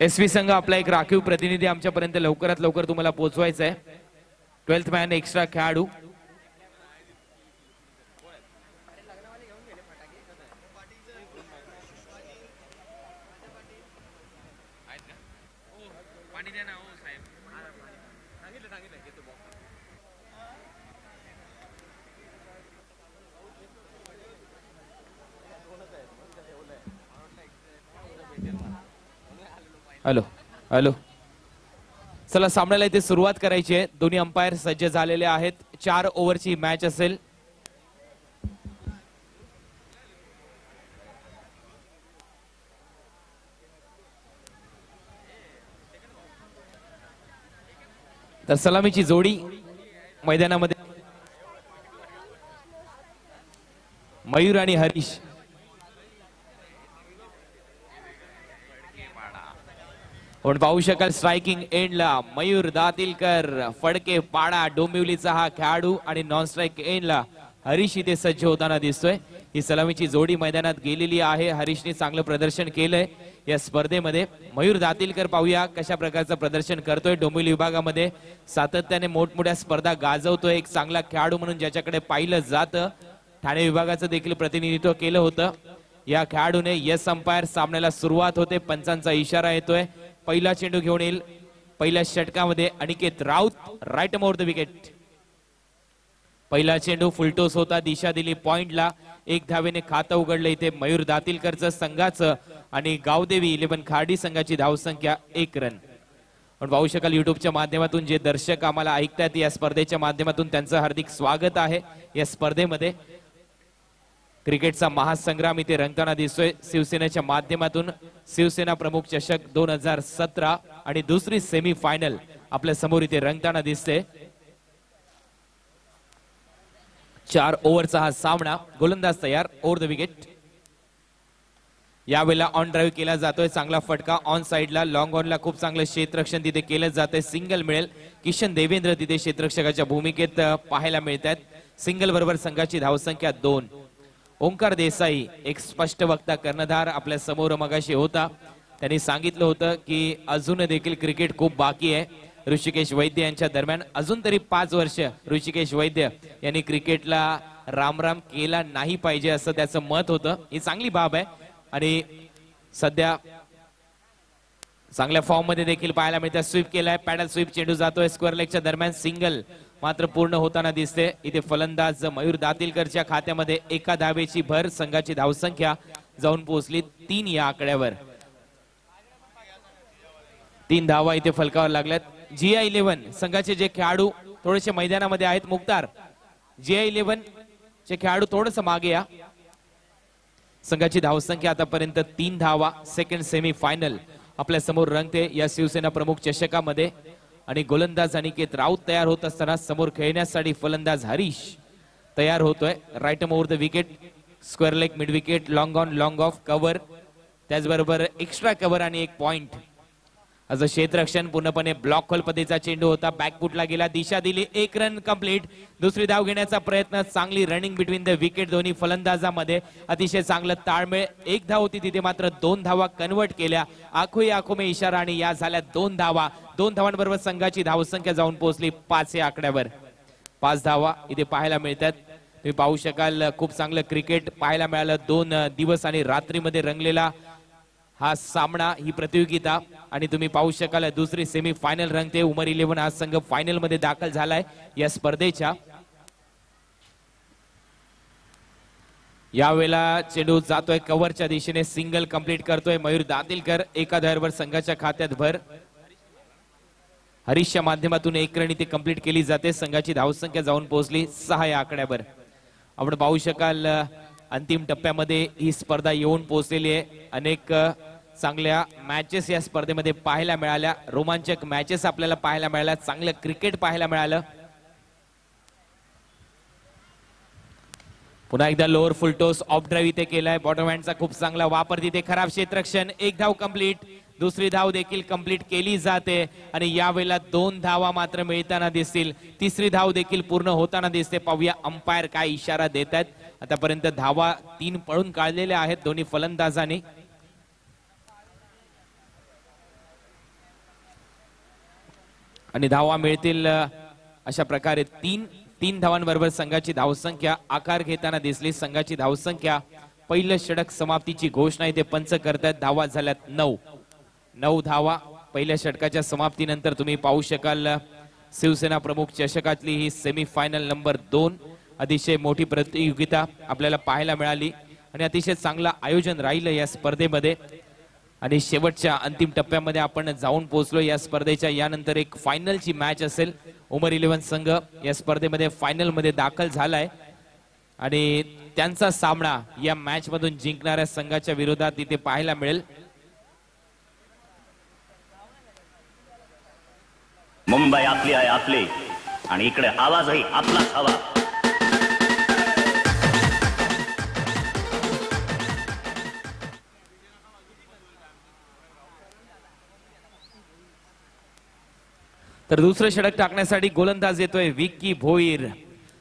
SV संघ आपला एक राखीव प्रतिनिधी आमच्यापर्यंत लवकरात लवकर तुम्हाला पोहोचवायचा आहे. 12th मॅन एक्स्ट्रा खेळाडू हॅलो हॅलो चला सामन्याला इथे सुरुवात करायची आहे. दोन्ही अंपायर सज्ज झालेले आहेत. 4 ओव्हरची मॅच असेल. तर सलामीची जोडी मैदानामध्ये मयूर आणि हरीश. आपण पाहू शकाल स्ट्रायकिंग एंडला मयूर दातीलकर, फडके पाडा डोंबिवलीचा हा खेळाडू आणि नॉन स्ट्राइक एंडला हरीश इथे सज्ज होताना दिसतोय. ही सलामीची जोडी मैदानात गेलेली आहे. हरीशने चांगलं प्रदर्शन केलंय या स्पर्धेमध्ये. मयूर दातीलकर पाहूया कशा प्रकारचं प्रदर्शन करतोय. डोंबिवली विभागामध्ये सातत्याने मोठमोठ्या स्पर्धा गाजवतोय. एक चांगला खेळाडू म्हणून ज्याच्याकडे पाहिलं जातं. ठाणे विभागाचं देखील प्रतिनिधित्व केलं होतं. या खेळाडूने यस अंपायर. सामन्याला सुरुवात होते. पंचांचा इशारा येतोय. पहिला चेंडू घेऊन येईल. पहिल्या षटकामध्ये Aniket Raut right over the wicket. पहिला चेंडू फुलटोस होता. दिशा दिली पॉइंटला. 1 धावेने खातं उघडलं इथे मयूर दातीलकरचं संघाचं आणि गावदेवी 11 खार्डी संघाची धावसंख्या 1 रन. आपण पाहू शकाल युट्यूबच्या माध्यमातून जे दर्शक आम्हाला ऐकतात या स्पर्धेच्या माध्यमातून त्यांचं हार्दिक स्वागत आहे. या स्पर्धेमध्ये क्रिकेटचा महासंग्राम इथे रंगताना दिसतोय. शिवसेनेच्या माध्यमातून शिवसेना प्रमुख चषक 2017 आणि दुसरी सेमी फायनल आपल्या समोर इथे रंगताना दिसते. 4 ओव्हरचा हा सामना. गोलंदाज तयार. Over the wicket. यावेळेला ऑन ड्राईव्ह केला जातोय. चांगला फटका ऑन साइडला. लॉंग ऑनला खूप चांगलं क्षेत्ररक्षण तिथे केलं जातंय. सिंगल मिळेल. किशन देवेंद्र तिथे क्षेत्ररक्षकाच्या भूमिकेत पाहायला मिळतात. सिंगल बरोबर संघाची धावसंख्या 2. ओंकार देसाई एक स्पष्ट वक्ता कर्णधार आपल्या समोर मगाशी होता. त्यांनी सांगितलं होतं की अजून देखील क्रिकेट खूप बाकी आहे. ऋषिकेश वैद्य यांच्या दरम्यान अजून तरी 5 वर्ष ऋषिकेश वैद्य यांनी क्रिकेटला रामराम केला नाही पाहिजे असं त्याचं मत होतं. ही चांगली बाब आहे आणि सध्या चांगल्या फॉर्म मध्ये देखील पाहायला मिळतं. स्वीप केलाय. Paddle sweep. चेंडू जातोय स्क्वेअर लेगच्या दरम्यान. सिंगल मात्र पूर्ण होताना दिसते. इथे फलंदाज मयूर दातीलकरच्या खात्यामध्ये 1 धावेची भर. संघाची धावसंख्या जाऊन पोहोचली 3 या आकड्यावर. 3 धावा इथे फलकावर लागल्यात. GI11 संघाचे जे खेळाडू थोडेसे मैदानामध्ये आहेत. मुख्तार GI11 चे खेळाडू थोडस मागे या. संघाची धावसंख्या आतापर्यंत 3 धावा. सेकंड सेमी फायनल आपल्या समोर रंगते या शिवसेना प्रमुख चषकामध्ये. आणि गोलंदाज अनिकेत राऊत तयार होत असताना समोर खेळण्यासाठी फलंदाज हरीश तयार होतोय. Right over the wicket. Square leg. Mid wicket. Long on. Long off. Cover. त्याचबरोबर एक्स्ट्रा कव्हर आणि 1 पॉइंट असं क्षेत्ररक्षण. पूर्णपणे ब्लॉक होल पद्धतीचा चेंडू होता. बॅकफुटला गेला. दिशा दिली. 1 रन कंप्लीट. दुसरी धाव घेण्याचा प्रयत्न. चांगली रनिंग बिटवीन द विकेट. दोन्ही फलंदाजामध्ये अतिशय चांगलं ताळमेळ. 1 धाव होती तिथे मात्र 2 धावा कन्वर्ट केल्या. आखो आखो में इशारा आणि या झाल्या 2 धावा. 2 धावांबरोबर संघाची धावसंख्या जाऊन पोहोचली 5 या आकड्यावर. 5 धावा इथे पाहायला मिळतात. तुम्ही पाहू शकाल खूप चांगलं क्रिकेट पाहायला मिळालं. 2 दिवस आणि रात्रीमध्ये रंगलेला हा सामना. ही प्रतियोगिता आणि तुम्ही पाहू शकाल दुसरी सेमी फायनल रंगते. उमर 11 हा संघ फायनल मध्ये दाखल झालाय या स्पर्धेच्या. यावेळेला चेंडू जातोय कव्हरच्या दिशेने. सिंगल कंप्लीट करतोय मयूर दातीलकर. 1 धावेवर संघाच्या खात्यात भर. हरीशच्या माध्यमातून 1 रन इथे कंप्लीट केली जाते. संघाची धावसंख्या जाऊन पोहोचली 6 या आकड्यावर. आपण पाहू शकाल अंतिम टप्प्यामध्ये ही स्पर्धा येऊन पोहोचलेली आहे. अनेक चांगल्या मॅचेस या स्पर्धेमध्ये पाहायला मिळाल्या. रोमांचक मॅचेस आपल्याला पाहायला मिळाल्या. चांगलं क्रिकेट पाहायला मिळालं. पुन्हा एकदा lower full toss of drive इथे केलाय. बॉटम हँडचा खूप चांगला वापर तिथे. खराब क्षेत्ररक्षण. 1 धाव कंप्लीट. दुसरी धाव देखील कंप्लीट केली जाते आणि यावेळेला 2 धावा मात्र मिळताना दिसतील. तिसरी धाव देखील पूर्ण होताना दिसते. पाहूया अंपायर काय इशारा देत आहेत. आतापर्यंत धावा 3 पळून काढलेल्या आहेत दोन्ही फलंदाजांनी. आणि धावा मिळतील अशा प्रकारे 3 धावांबरोबर संघाची धावसंख्या आकार घेताना दिसली. संघाची धावसंख्या पहिलं षटक समाप्तीची घोषणा इथे पंच करतात. धावा झाल्यात 9 धावा पहिल्या षटकाच्या समाप्तीनंतर. तुम्ही पाहू शकाल शिवसेना प्रमुख चषकातली ही सेमीफायनल नंबर 2 अतिशय मोठी प्रतियोगिता आपल्याला पाहायला मिळाली आणि अतिशय चांगलं आयोजन राहिलं या स्पर्धेमध्ये. आणि शेवटच्या अंतिम टप्प्यामध्ये आपण जाऊन पोहोचलो या स्पर्धेच्या. यानंतर एक फायनलची मॅच असेल. उमर 11 संघ या स्पर्धेमध्ये फायनल मध्ये दाखल झालाय आणि त्यांचा सामना या मॅच मधून जिंकणाऱ्या संघाच्या विरोधात इथे पाहायला मिळेल. मुंबई आपली आहे आपली आणि इकडे आवाजही आपलाच हवा. तर दुसरं षटक टाकण्यासाठी गोलंदाज येतोय विक्की भोईर.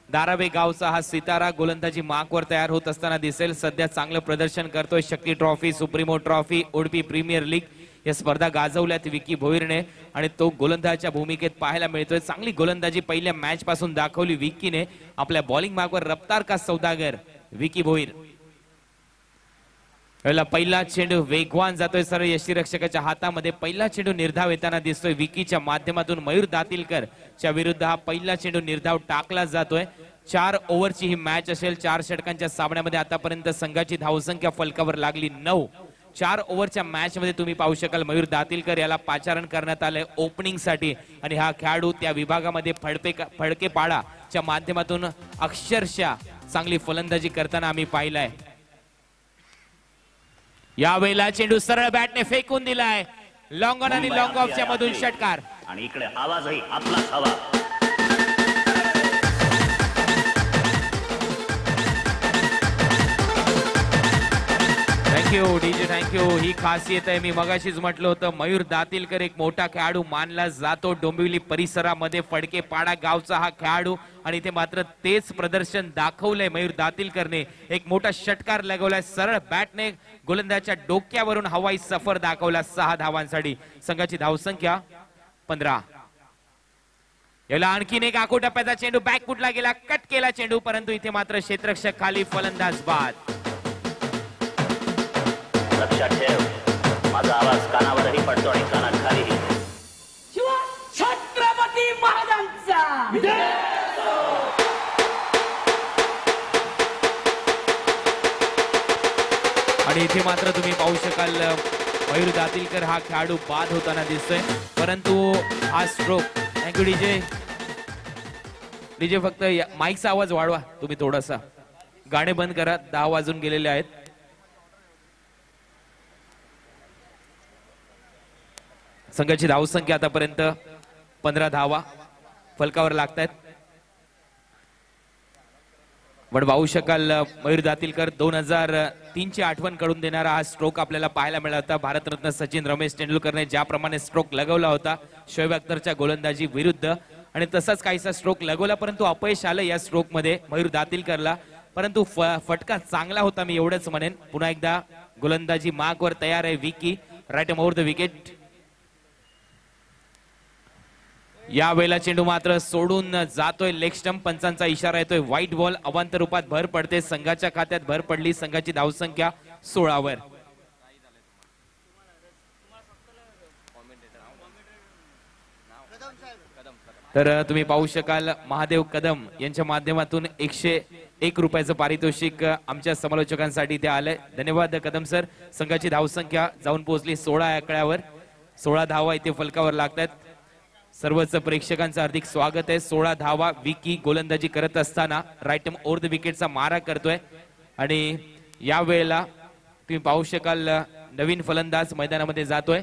दारावे गावचा हा सितारा गोलंदाजी मार्कवर तयार होत असताना दिसेल. सध्या चांगलं प्रदर्शन करतोय. Shakti trophy, supremo trophy, Udupi premier league या स्पर्धा गाजवल्यात विक्की भोईरने आणि तो गोलंदाजाच्या भूमिकेत पाहायला मिळतोय. चांगली गोलंदाजी पहिल्या मॅच पासून दाखवली विक्कीने. आपल्या बॉलिंग मार्कवर रफ्तार का सौदागर विक्की भोईर. पहिला चेंडू वेगवान जातोय सरळ यष्टीरक्षकाच्या हातामध्ये. पहिला चेंडू निर्धाव येताना दिसतोय. विकीच्या माध्यमातून मयूर दातीलकर च्या विरुद्ध हा पहिला चेंडू निर्धाव टाकला जातोय. 4 ओव्हरची ही मॅच असेल. 4 षटकांच्या सामन्यामध्ये आतापर्यंत संघाची धावसंख्या फलकावर लागली 9. 4 ओव्हरच्या मॅच मध्ये तुम्ही पाहू शकाल मयूर दातीलकर याला पाचारण करण्यात आलंय ओपनिंग साठी आणि हा खेळाडू त्या विभागामध्ये फडकेपाडाच्या माध्यमातून अक्षरशः चांगली फलंदाजी करताना आम्ही पाहिलाय. यावेळेला चेंडू सरळ बॅटने फेकून दिलाय. लॉंग ऑन आणि लॉंग ऑफच्या मधून षटकार आणि इकडे आवाजही आपलाच हवा. Thank you DJ, thank you. ही खासियत आहे. मी मगाशीच म्हटलं होतं मयूर दातीलकर एक मोठा खेळाडू मानला जातो. डोंबिवली परिसरामध्ये फडकेपाडा गावचा हा खेळाडू आणि इथे मात्र तेच प्रदर्शन दाखवलंय मयूर दातीलकरने. एक मोठा षटकार लगवलाय. सरळ बॅटने गोलंदाजाच्या डोक्यावरून हवाई सफर दाखवला 6 धावांसाठी. संघाची धावसंख्या 15. याला आणखीन एक आखो टप्प्याचा चेंडू बॅकफुटला गेला. कट केला चेंडू परंतु इथे मात्र क्षेत्ररक्षक खाली, फलंदाज बाद. लक्षात ठेव, माझा आवाज कानावरही पडतो आणि कानात खालीही. छत्रपती महाराजांचा आणि इथे मात्र तुम्ही पाहू शकाल मयूर दातीलकर हा खेळाडू बाद होताना दिसतोय परंतु हा स्ट्रोक. Thank you DJ. डीजे फक्त माईकचा आवाज वाढवा तुम्ही थोडासा. गाणे बंद करा. 10 वाजून गेलेले आहेत. संघाची धावसंख्या आतापर्यंत 15 धावा फलकावर लागतायत. पण पाहू शकाल मयूर दातीलकर 2003 ची आठवण करून देणारा हा स्ट्रोक आपल्याला पाहायला मिळाला होता. भारतरत्न सचिन रमेश तेंडुलकरने ज्याप्रमाणे स्ट्रोक लगवला होता शोएब अख्तरच्या गोलंदाजी विरुद्ध आणि तसाच काहीसा स्ट्रोक लगवला परंतु अपयश आलं या स्ट्रोक मध्ये मयूर दातीलकरला. परंतु फटका चांगला होता मी एवढंच म्हणेन. पुन्हा एकदा गोलंदाजी मार्कवर तयार आहे Vicky. Right over the wicket. या वेळेला चेंडू मात्र सोडून जातोय. Leg stump. पंचांचा इशारा येतोय. White ball. अवांतर रूपात भर पडते. संघाच्या खात्यात भर पडली. संघाची धावसंख्या 16 वर. तर तुम्ही पाहू शकाल महादेव कदम यांच्या माध्यमातून 101 रुपयाचं पारितोषिक आमच्या समालोचकांसाठी ते आलंय. धन्यवाद कदम सर. संघाची धावसंख्या जाऊन पोहोचली 16 आकड्यावर. 16 धावा इथे फलकावर लागतात. सर्वच प्रेक्षकांचं हार्दिक स्वागत आहे. 16 धावा विकी गोलंदाजी करत असताना राईट ओव्हर द विकेटचा मारा करतोय आणि या वेळेला तुम्ही पाहू शकाल नवीन फलंदाज मैदानामध्ये जातोय.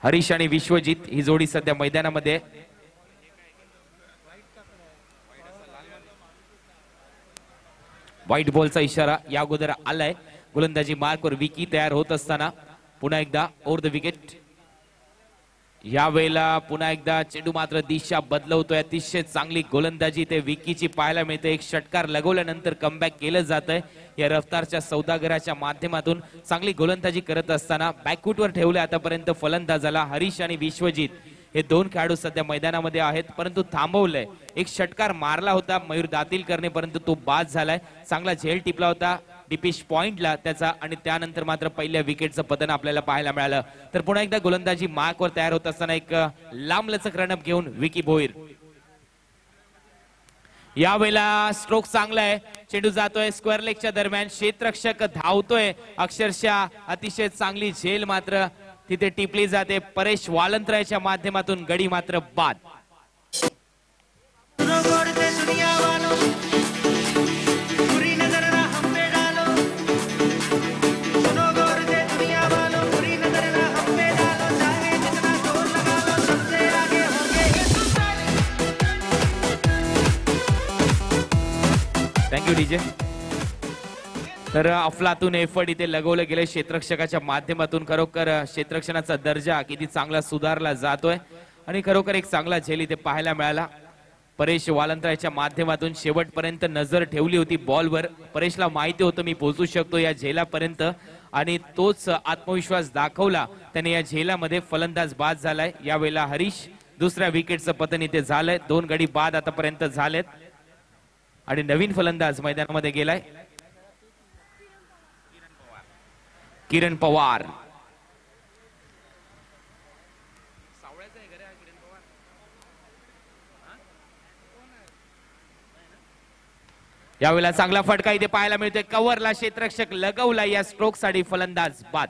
हरीश आणि विश्वजित ही जोडी सध्या मैदानामध्ये. व्हाईट बॉलचा इशारा या अगोदर आलाय. गोलंदाजी मार्कवर विकी तयार होत असताना पुन्हा एकदा ओव्हर द विकेट. या वेळेला पुन्हा एकदा चेंडू मात्र दिशा बदलवतोय. अतिशय चांगली गोलंदाजी ते विकीची पाहायला मिळते. एक षटकार लगवल्यानंतर कमबॅक केलं जातंय. या रफ्तारच्या सौदागराच्या माध्यमातून चांगली गोलंदाजी करत असताना बॅकफूटवर ठेवले आतापर्यंत फलंदाजाला. हरीश आणि विश्वजित हे दोन खेळाडू सध्या मैदानामध्ये आहेत, परंतु थांबवलंय. एक षटकार मारला होता मयूर दातीलकरने, परंतु तो बाद झालाय. चांगला झेल टिपला होता डिपिश पॉइंटला त्याचा, आणि त्यानंतर मात्र पहिल्या विकेटचं पतन आपल्याला पाहायला मिळालं. तर पुन्हा एकदा गोलंदाजी मार्कवर तयार होत असताना एक लांबलचक रनअप घेऊन विकी भोईर. यावेळेला स्ट्रोक चांगला आहे. चेंडू जातोय स्क्वेअर लेगच्या दरम्यान. क्षेत्ररक्षक धावतोय अक्षरशः. अतिशय चांगली झेल मात्र तिथे टिपली जाते. परेश वालंत्र्याच्या माध्यमातून गडी मात्र बाद. Thank you DJ. तर अफलातून एफर्ट इथे लगवलं गेले क्षेत्ररक्षकाच्या माध्यमातून. खरोखर क्षेत्ररक्षणाचा दर्जा किती चांगला सुधारला जातोय आणि खरोखर एक चांगला झेल इथे पाहायला मिळाला. परेश वालंत्र्याच्या माध्यमातून शेवटपर्यंत नजर ठेवली होती बॉलवर. परेशला माहिती होतं मी पोहोचू शकतो या झेलापर्यंत, आणि तोच आत्मविश्वास दाखवला त्याने या झेलामध्ये. फलंदाज बाद झालाय. यावेळेला हरीश दुसऱ्या विकेटचं पतन इथे झालंय. 2 गडी बाद आतापर्यंत झालेत आणि नवीन फलंदाज मैदानामध्ये गेलाय किरण पवार. यावेळेला चांगला फटका इथे पाहायला मिळतोय. कव्हरला क्षेत्ररक्षक लगवला. या स्ट्रोक साठी फलंदाज बाद.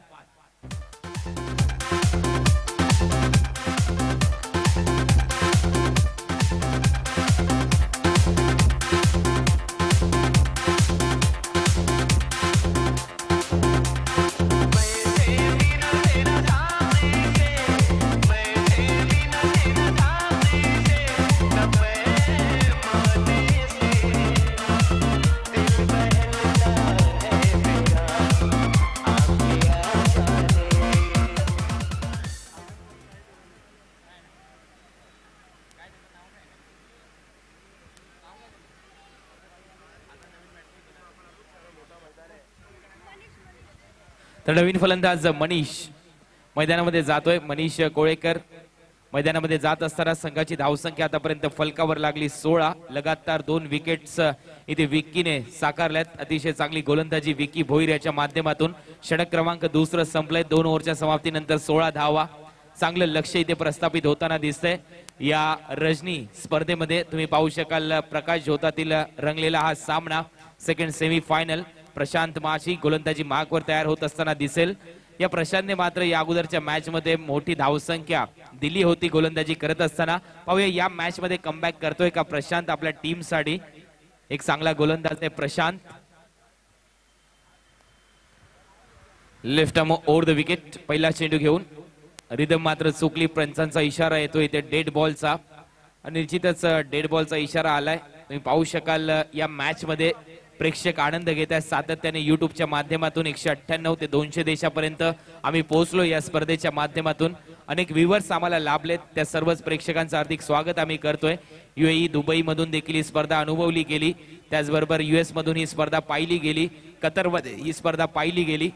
तर नवीन फलंदाज मनीष मैदानामध्ये जातोय. मनीष कोळेकर मैदानामध्ये जात असताना संघाची धावसंख्या आतापर्यंत फलकावर लागली 16. लगातार 2 विकेट्स इथे विकीने साकारल्यात. अतिशय चांगली गोलंदाजी विकी भोईर याच्या माध्यमातून. षटक क्रमांक दुसरं संपलंय. 2 ओव्हरच्या समाप्तीनंतर 16 धावा. चांगलं लक्ष इथे प्रस्थापित होताना दिसतंय. या रजनी स्पर्धेमध्ये तुम्ही पाहू शकाल प्रकाश झोतातील रंगलेला हा सामना. Second semi final. प्रशांत माशी गोलंदाजी मार्कवर तयार होत असताना दिसेल. या प्रशांतने मात्र या अगोदरच्या मॅच मध्ये मोठी धावसंख्या दिली होती गोलंदाजी करत असताना. पाहूया या मॅच मध्ये कमबॅक करतोय का प्रशांत आपल्या टीम साठी. एक चांगला गोलंदाज आहे Prashant. Left arm over the wicket. पहिला चेंडू घेऊन रिदम मात्र चुकली. पंचांचा इशारा येतो इथे डेड बॉलचा, आणि निश्चितच डेड बॉलचा इशारा आलाय. तुम्ही पाहू शकाल या मॅच मध्ये प्रेक्षक आनंद घेत आहेत सातत्याने युट्यूबच्या माध्यमातून. 198 ते 200 देशापर्यंत आम्ही पोहोचलो या स्पर्धेच्या माध्यमातून. अनेक व्ह्यूअर्स आम्हाला लाभलेत. त्या सर्वच प्रेक्षकांचं हार्दिक स्वागत आम्ही करतोय. UAE दुबई मधून देखील ही स्पर्धा अनुभवली गेली. त्याचबरोबर US मधून ही स्पर्धा पाहिली गेली. कतरमध्ये ही स्पर्धा पाहिली गेली.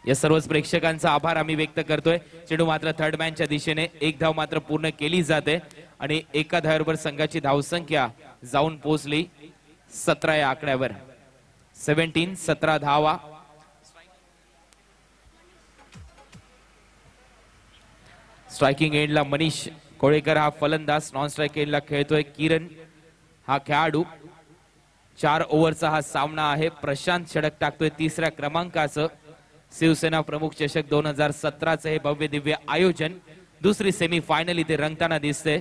या सर्वच प्रेक्षकांचा आभार आम्ही व्यक्त करतोय. चेंडू मात्र थर्ड मॅनच्या दिशेने. 1 धाव मात्र पूर्ण केली जाते आणि एका धावेवर संघाची धावसंख्या जाऊन पोहोचली 17 या आकड्यावर. 17 धावा. स्ट्रायकिंग एंडला मनीष कोळेकर हा फलंदाज. नॉन स्ट्राइक एंडला खेळतोय किरण हा खेळाडू. 4 ओव्हरचा हा सामना आहे. प्रशांत षटक टाकतोय 3ऱ्या क्रमांकाचं. शिवसेना प्रमुख चषक 2017चं हे भव्य दिव्य आयोजन. दुसरी सेमी फायनल इथे रंगताना दिसते.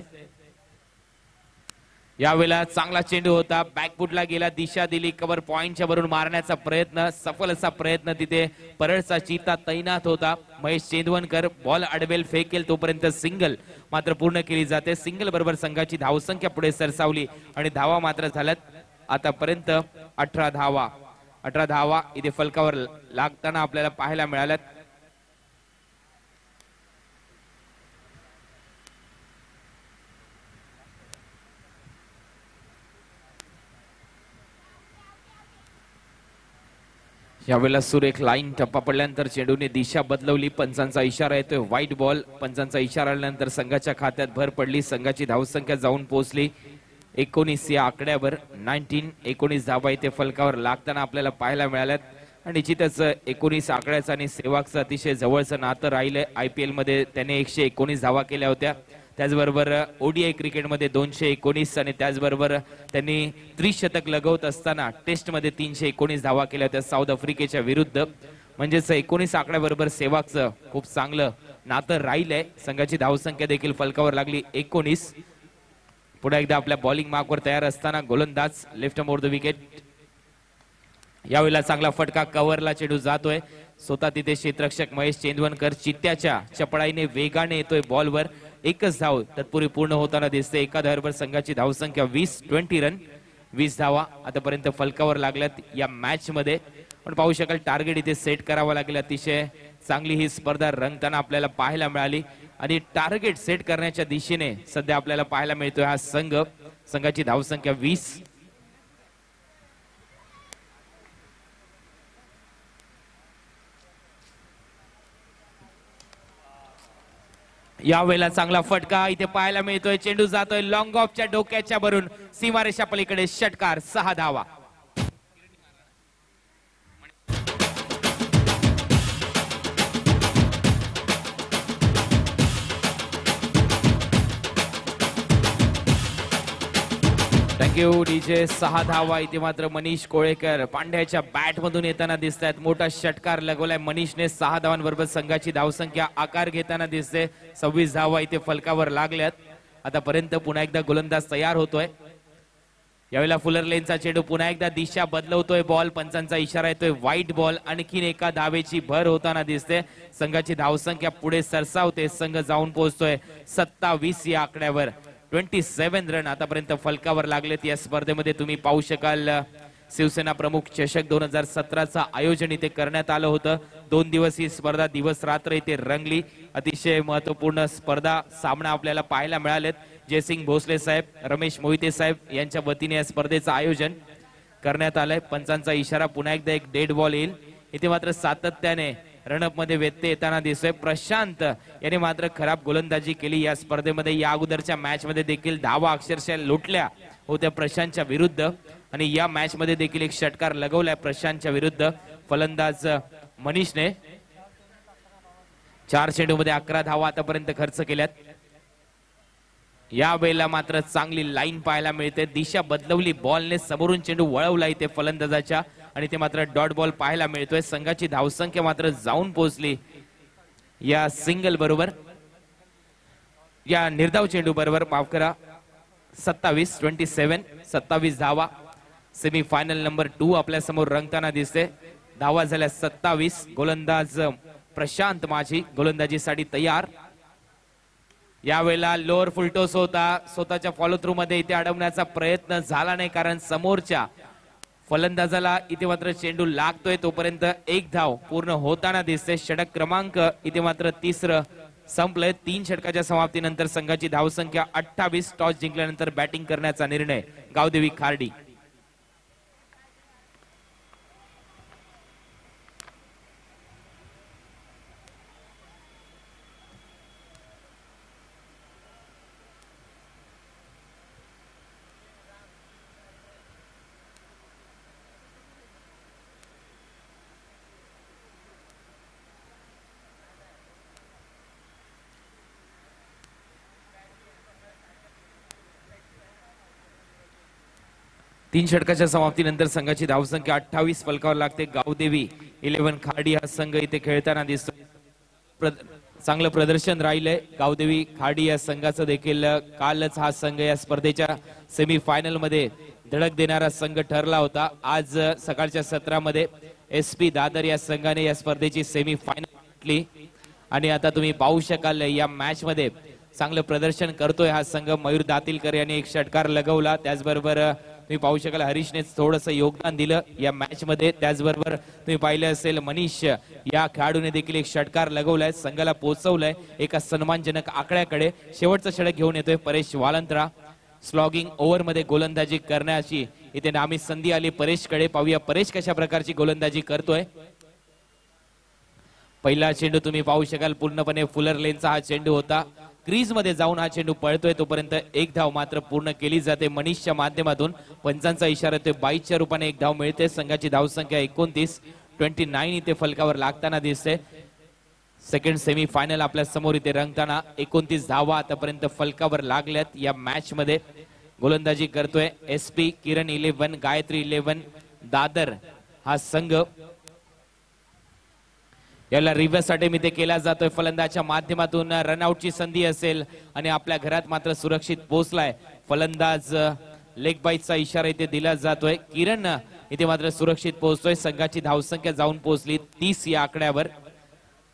यावेळेला चांगला चेंडू होता. बॅकफुटला गेला. दिशा दिली. कव्हर पॉइंटच्या वरून मारण्याचा प्रयत्न. सफल असा प्रयत्न. तिथे परळचा चीता तैनात होता. महेश चेंदवनकर बॉल अडवेल फेकेल तोपर्यंत सिंगल मात्र पूर्ण केली जाते. सिंगल बरोबर संघाची धावसंख्या पुढे सरसावली आणि धावा मात्र झाल्यात आतापर्यंत 18 धावा. 18 धावा इथे फलकावर लागताना आपल्याला पाहायला मिळाल्यात. यावेळेला सुरेख लाईन टप्पा पडल्यानंतर चेंडूने दिशा बदलवली. पंचांचा इशारा येतोय व्हाईट बॉल. पंचांचा इशारा आल्यानंतर संघाच्या खात्यात भर पडली. संघाची धावसंख्या जाऊन पोहोचली 19 या आकड्यावर. 19 धावा इथे फलकावर लागताना आपल्याला पाहायला मिळाल्यात. आणि निश्चितच 19 आकड्याचं आणि सेवागचं अतिशय जवळचं नातं राहिलंय. IPL मध्ये त्याने 119 धावा केल्या होत्या. त्याचबरोबर ODI क्रिकेटमध्ये 219 आणि त्याचबरोबर त्यांनी त्रिशतक लगवत असताना टेस्ट मध्ये 319 धावा केल्या होत्या साऊथ आफ्रिकेच्या विरुद्ध. म्हणजेच 19 आकड्याबरोबर सेवागचं खूप चांगलं नातं राहिलंय. संघाची धावसंख्या देखील फलकावर लागली 19. पुन्हा एकदा आपल्या बॉलिंग मार्कवर तयार असताना गोलंदाज लेफ्ट मोर द विकेट. यावेळेला चांगला फटका कव्हरला चेंडू जातोय. स्वतः तिथे क्षेत्ररक्षक महेश चेंदवनकर चित्त्याच्या चपळाईने वेगाने येतोय बॉलवर. एकच धाव तत्पूर्वी पूर्ण होताना दिसते. एका धावेवर संघाची धावसंख्या 20 रन. 20 धावा आतापर्यंत फलकावर लागल्यात या मॅच मध्ये. पण पाहू शकाल टार्गेट इथे सेट करावं लागेल. अतिशय चांगली ही स्पर्धा रंगताना आपल्याला पाहायला मिळाली आणि टार्गेट सेट करण्याच्या दिशेने सध्या आपल्याला पाहायला मिळतोय हा संघ. संघाची धावसंख्या 20. यावेळेला चांगला फटका इथे पाहायला मिळतोय. चेंडू जातोय लॉंग ऑफच्या डोक्याच्या भरून सीमारेषा पलीकडे. षटकार. 6 धावा. Thank you DJ. 6 धावा इथे मात्र मनीष कोळेकर पांड्याच्या बॅट मधून येताना दिसत आहेत. मोठा षटकार लगवलाय मनीषने. 6 धावांबरोबर संघाची धावसंख्या आकार घेताना दिसते. 26 धावा इथे फलकावर लागल्यात. आतापर्यंत पुन्हा एकदा गोलंदाज तयार होतोय. यावेळेला फुलर लेनचा चेंडू पुन्हा एकदा दिशा बदलवतोय बॉल. पंचांचा इशारा येतोय व्हाईट बॉल. आणखीन एका धावेची भर होताना दिसते. संघाची धावसंख्या पुढे सरसावते. संघ जाऊन पोहोचतोय 27 या आकड्यावर. 27 रन आतापर्यंत फलकावर लागलेत. या स्पर्धेमध्ये तुम्ही पाहू शकाल शिवसेना प्रमुख चषक 2017चं आयोजन इथे करण्यात आलं होतं. 2 दिवस ही स्पर्धा दिवस रात्र इथे रंगली. अतिशय महत्वपूर्ण स्पर्धा सामना आपल्याला पाहायला मिळालेत. जयसिंग भोसले साहेब, रमेश मोहिते साहेब यांच्या वतीने या स्पर्धेचं आयोजन करण्यात आलंय. पंचांचा इशारा पुन्हा एकदा एक डेड बॉल येईल. इथे मात्र सातत्याने रनअप मध्ये व्यत्यय येताना दिसतोय. प्रशांत याने मात्र खराब गोलंदाजी केली या स्पर्धेमध्ये. या अगोदरच्या मॅच मध्ये देखील धावा अक्षरशः लुटल्या होत्या प्रशांतच्या विरुद्ध आणि या मॅच मध्ये देखील एक षटकार लगवलाय प्रशांतच्या विरुद्ध. फलंदाज मनीषने 4 चेंडूमध्ये 11 धावा आतापर्यंत खर्च केल्यात. या वेळेला मात्र चांगली लाईन पाहायला मिळते. दिशा बदलवली बॉलने. समोरून चेंडू वळवला इथे फलंदाजाच्या आणि ते मात्र डॉट बॉल पाहायला मिळतोय. संघाची धावसंख्या मात्र जाऊन पोहोचली या सिंगल बरोबर, या निर्धाव चेंडू बरोबर माफ करा. 27 धावा. सेमी फायनल नंबर 2 आपल्या समोर रंगताना दिसते. धावा झाल्या 27. गोलंदाज प्रशांत माझी गोलंदाजीसाठी तयार. यावेळेला लोअर फुलटोस होता. स्वतःच्या फॉलो थ्रू मध्ये इथे अडवण्याचा प्रयत्न झाला नाही कारण समोरच्या फलंदाजाला इथे मात्र चेंडू लागतोय. तोपर्यंत 1 धाव पूर्ण होताना दिसते. षटक क्रमांक इथे मात्र 3रं संपलंय. 3 षटकाच्या समाप्तीनंतर संघाची धावसंख्या 28. टॉस जिंकल्यानंतर बॅटिंग करण्याचा निर्णय गावदेवी खार्डी. तीन षटकाच्या समाप्तीनंतर संघाची धावसंख्या 28 फलकावर लागते. गावदेवी 11 खार्डी हा संघ इथे खेळताना दिसतो. चांगलं प्रदर्शन राहिलंय गावदेवी खार्डी या संघाचं देखील. कालच हा संघ या स्पर्धेच्या सेमी फायनल मध्ये धडक देणारा संघ ठरला होता. आज सकाळच्या सत्रामध्ये SP दादर या संघाने या स्पर्धेची सेमी फायनल जिंकली आणि आता तुम्ही पाहू शकाल या मॅच मध्ये चांगलं प्रदर्शन करतोय हा संघ. मयूर दातीलकर यांनी एक षटकार लगवला. त्याचबरोबर तुम्ही पाहू शकाल हरीशने थोडंसं योगदान दिलं या मॅच मध्ये. त्याचबरोबर तुम्ही पाहिलं असेल मनीष या खेळाडूने देखील एक षटकार लगवलाय, संघाला पोहोचवलाय एका सन्मानजनक आकड्याकडे. शेवटचा षटक घेऊन येतोय परेश वालंत्रा. स्लॉगिंग ओव्हर मध्ये गोलंदाजी करण्याची इथे नामी संधी आली परेशकडे. पाहूया परेश कशा प्रकारची गोलंदाजी करतोय. पहिला चेंडू तुम्ही पाहू शकाल पूर्णपणे फुलर लेनचा हा चेंडू होता. क्रीज मध्ये जाऊन हा चेंडू पळतोय तोपर्यंत एक धाव मात्र पूर्ण केली जाते मनीषच्या माध्यमातून. पंचांचा इशारा येतोय 22च्या रूपाने एक धाव मिळते. संघाची धावसंख्या 29 इथे फलकावर लागताना दिसते. सेकंड सेमी फायनल आपल्या समोर इथे रंगताना 29 धावा आतापर्यंत फलकावर लागल्यात या मॅच मध्ये. गोलंदाजी करतोय SP किरण 11 गायत्री 11 दादर हा संघ. याला रिव्हर्स अटेम्प्ट इथे केला जातोय फलंदाच्या माध्यमातून. रनआउटची संधी असेल आणि आपल्या घरात मात्र सुरक्षित पोहोचलाय फलंदाज. लेग बाईटचा इशारा इथे दिला जातोय. किरण इथे मात्र सुरक्षित पोहोचतोय. संघाची धावसंख्या जाऊन पोहोचली 30 या आकड्यावर.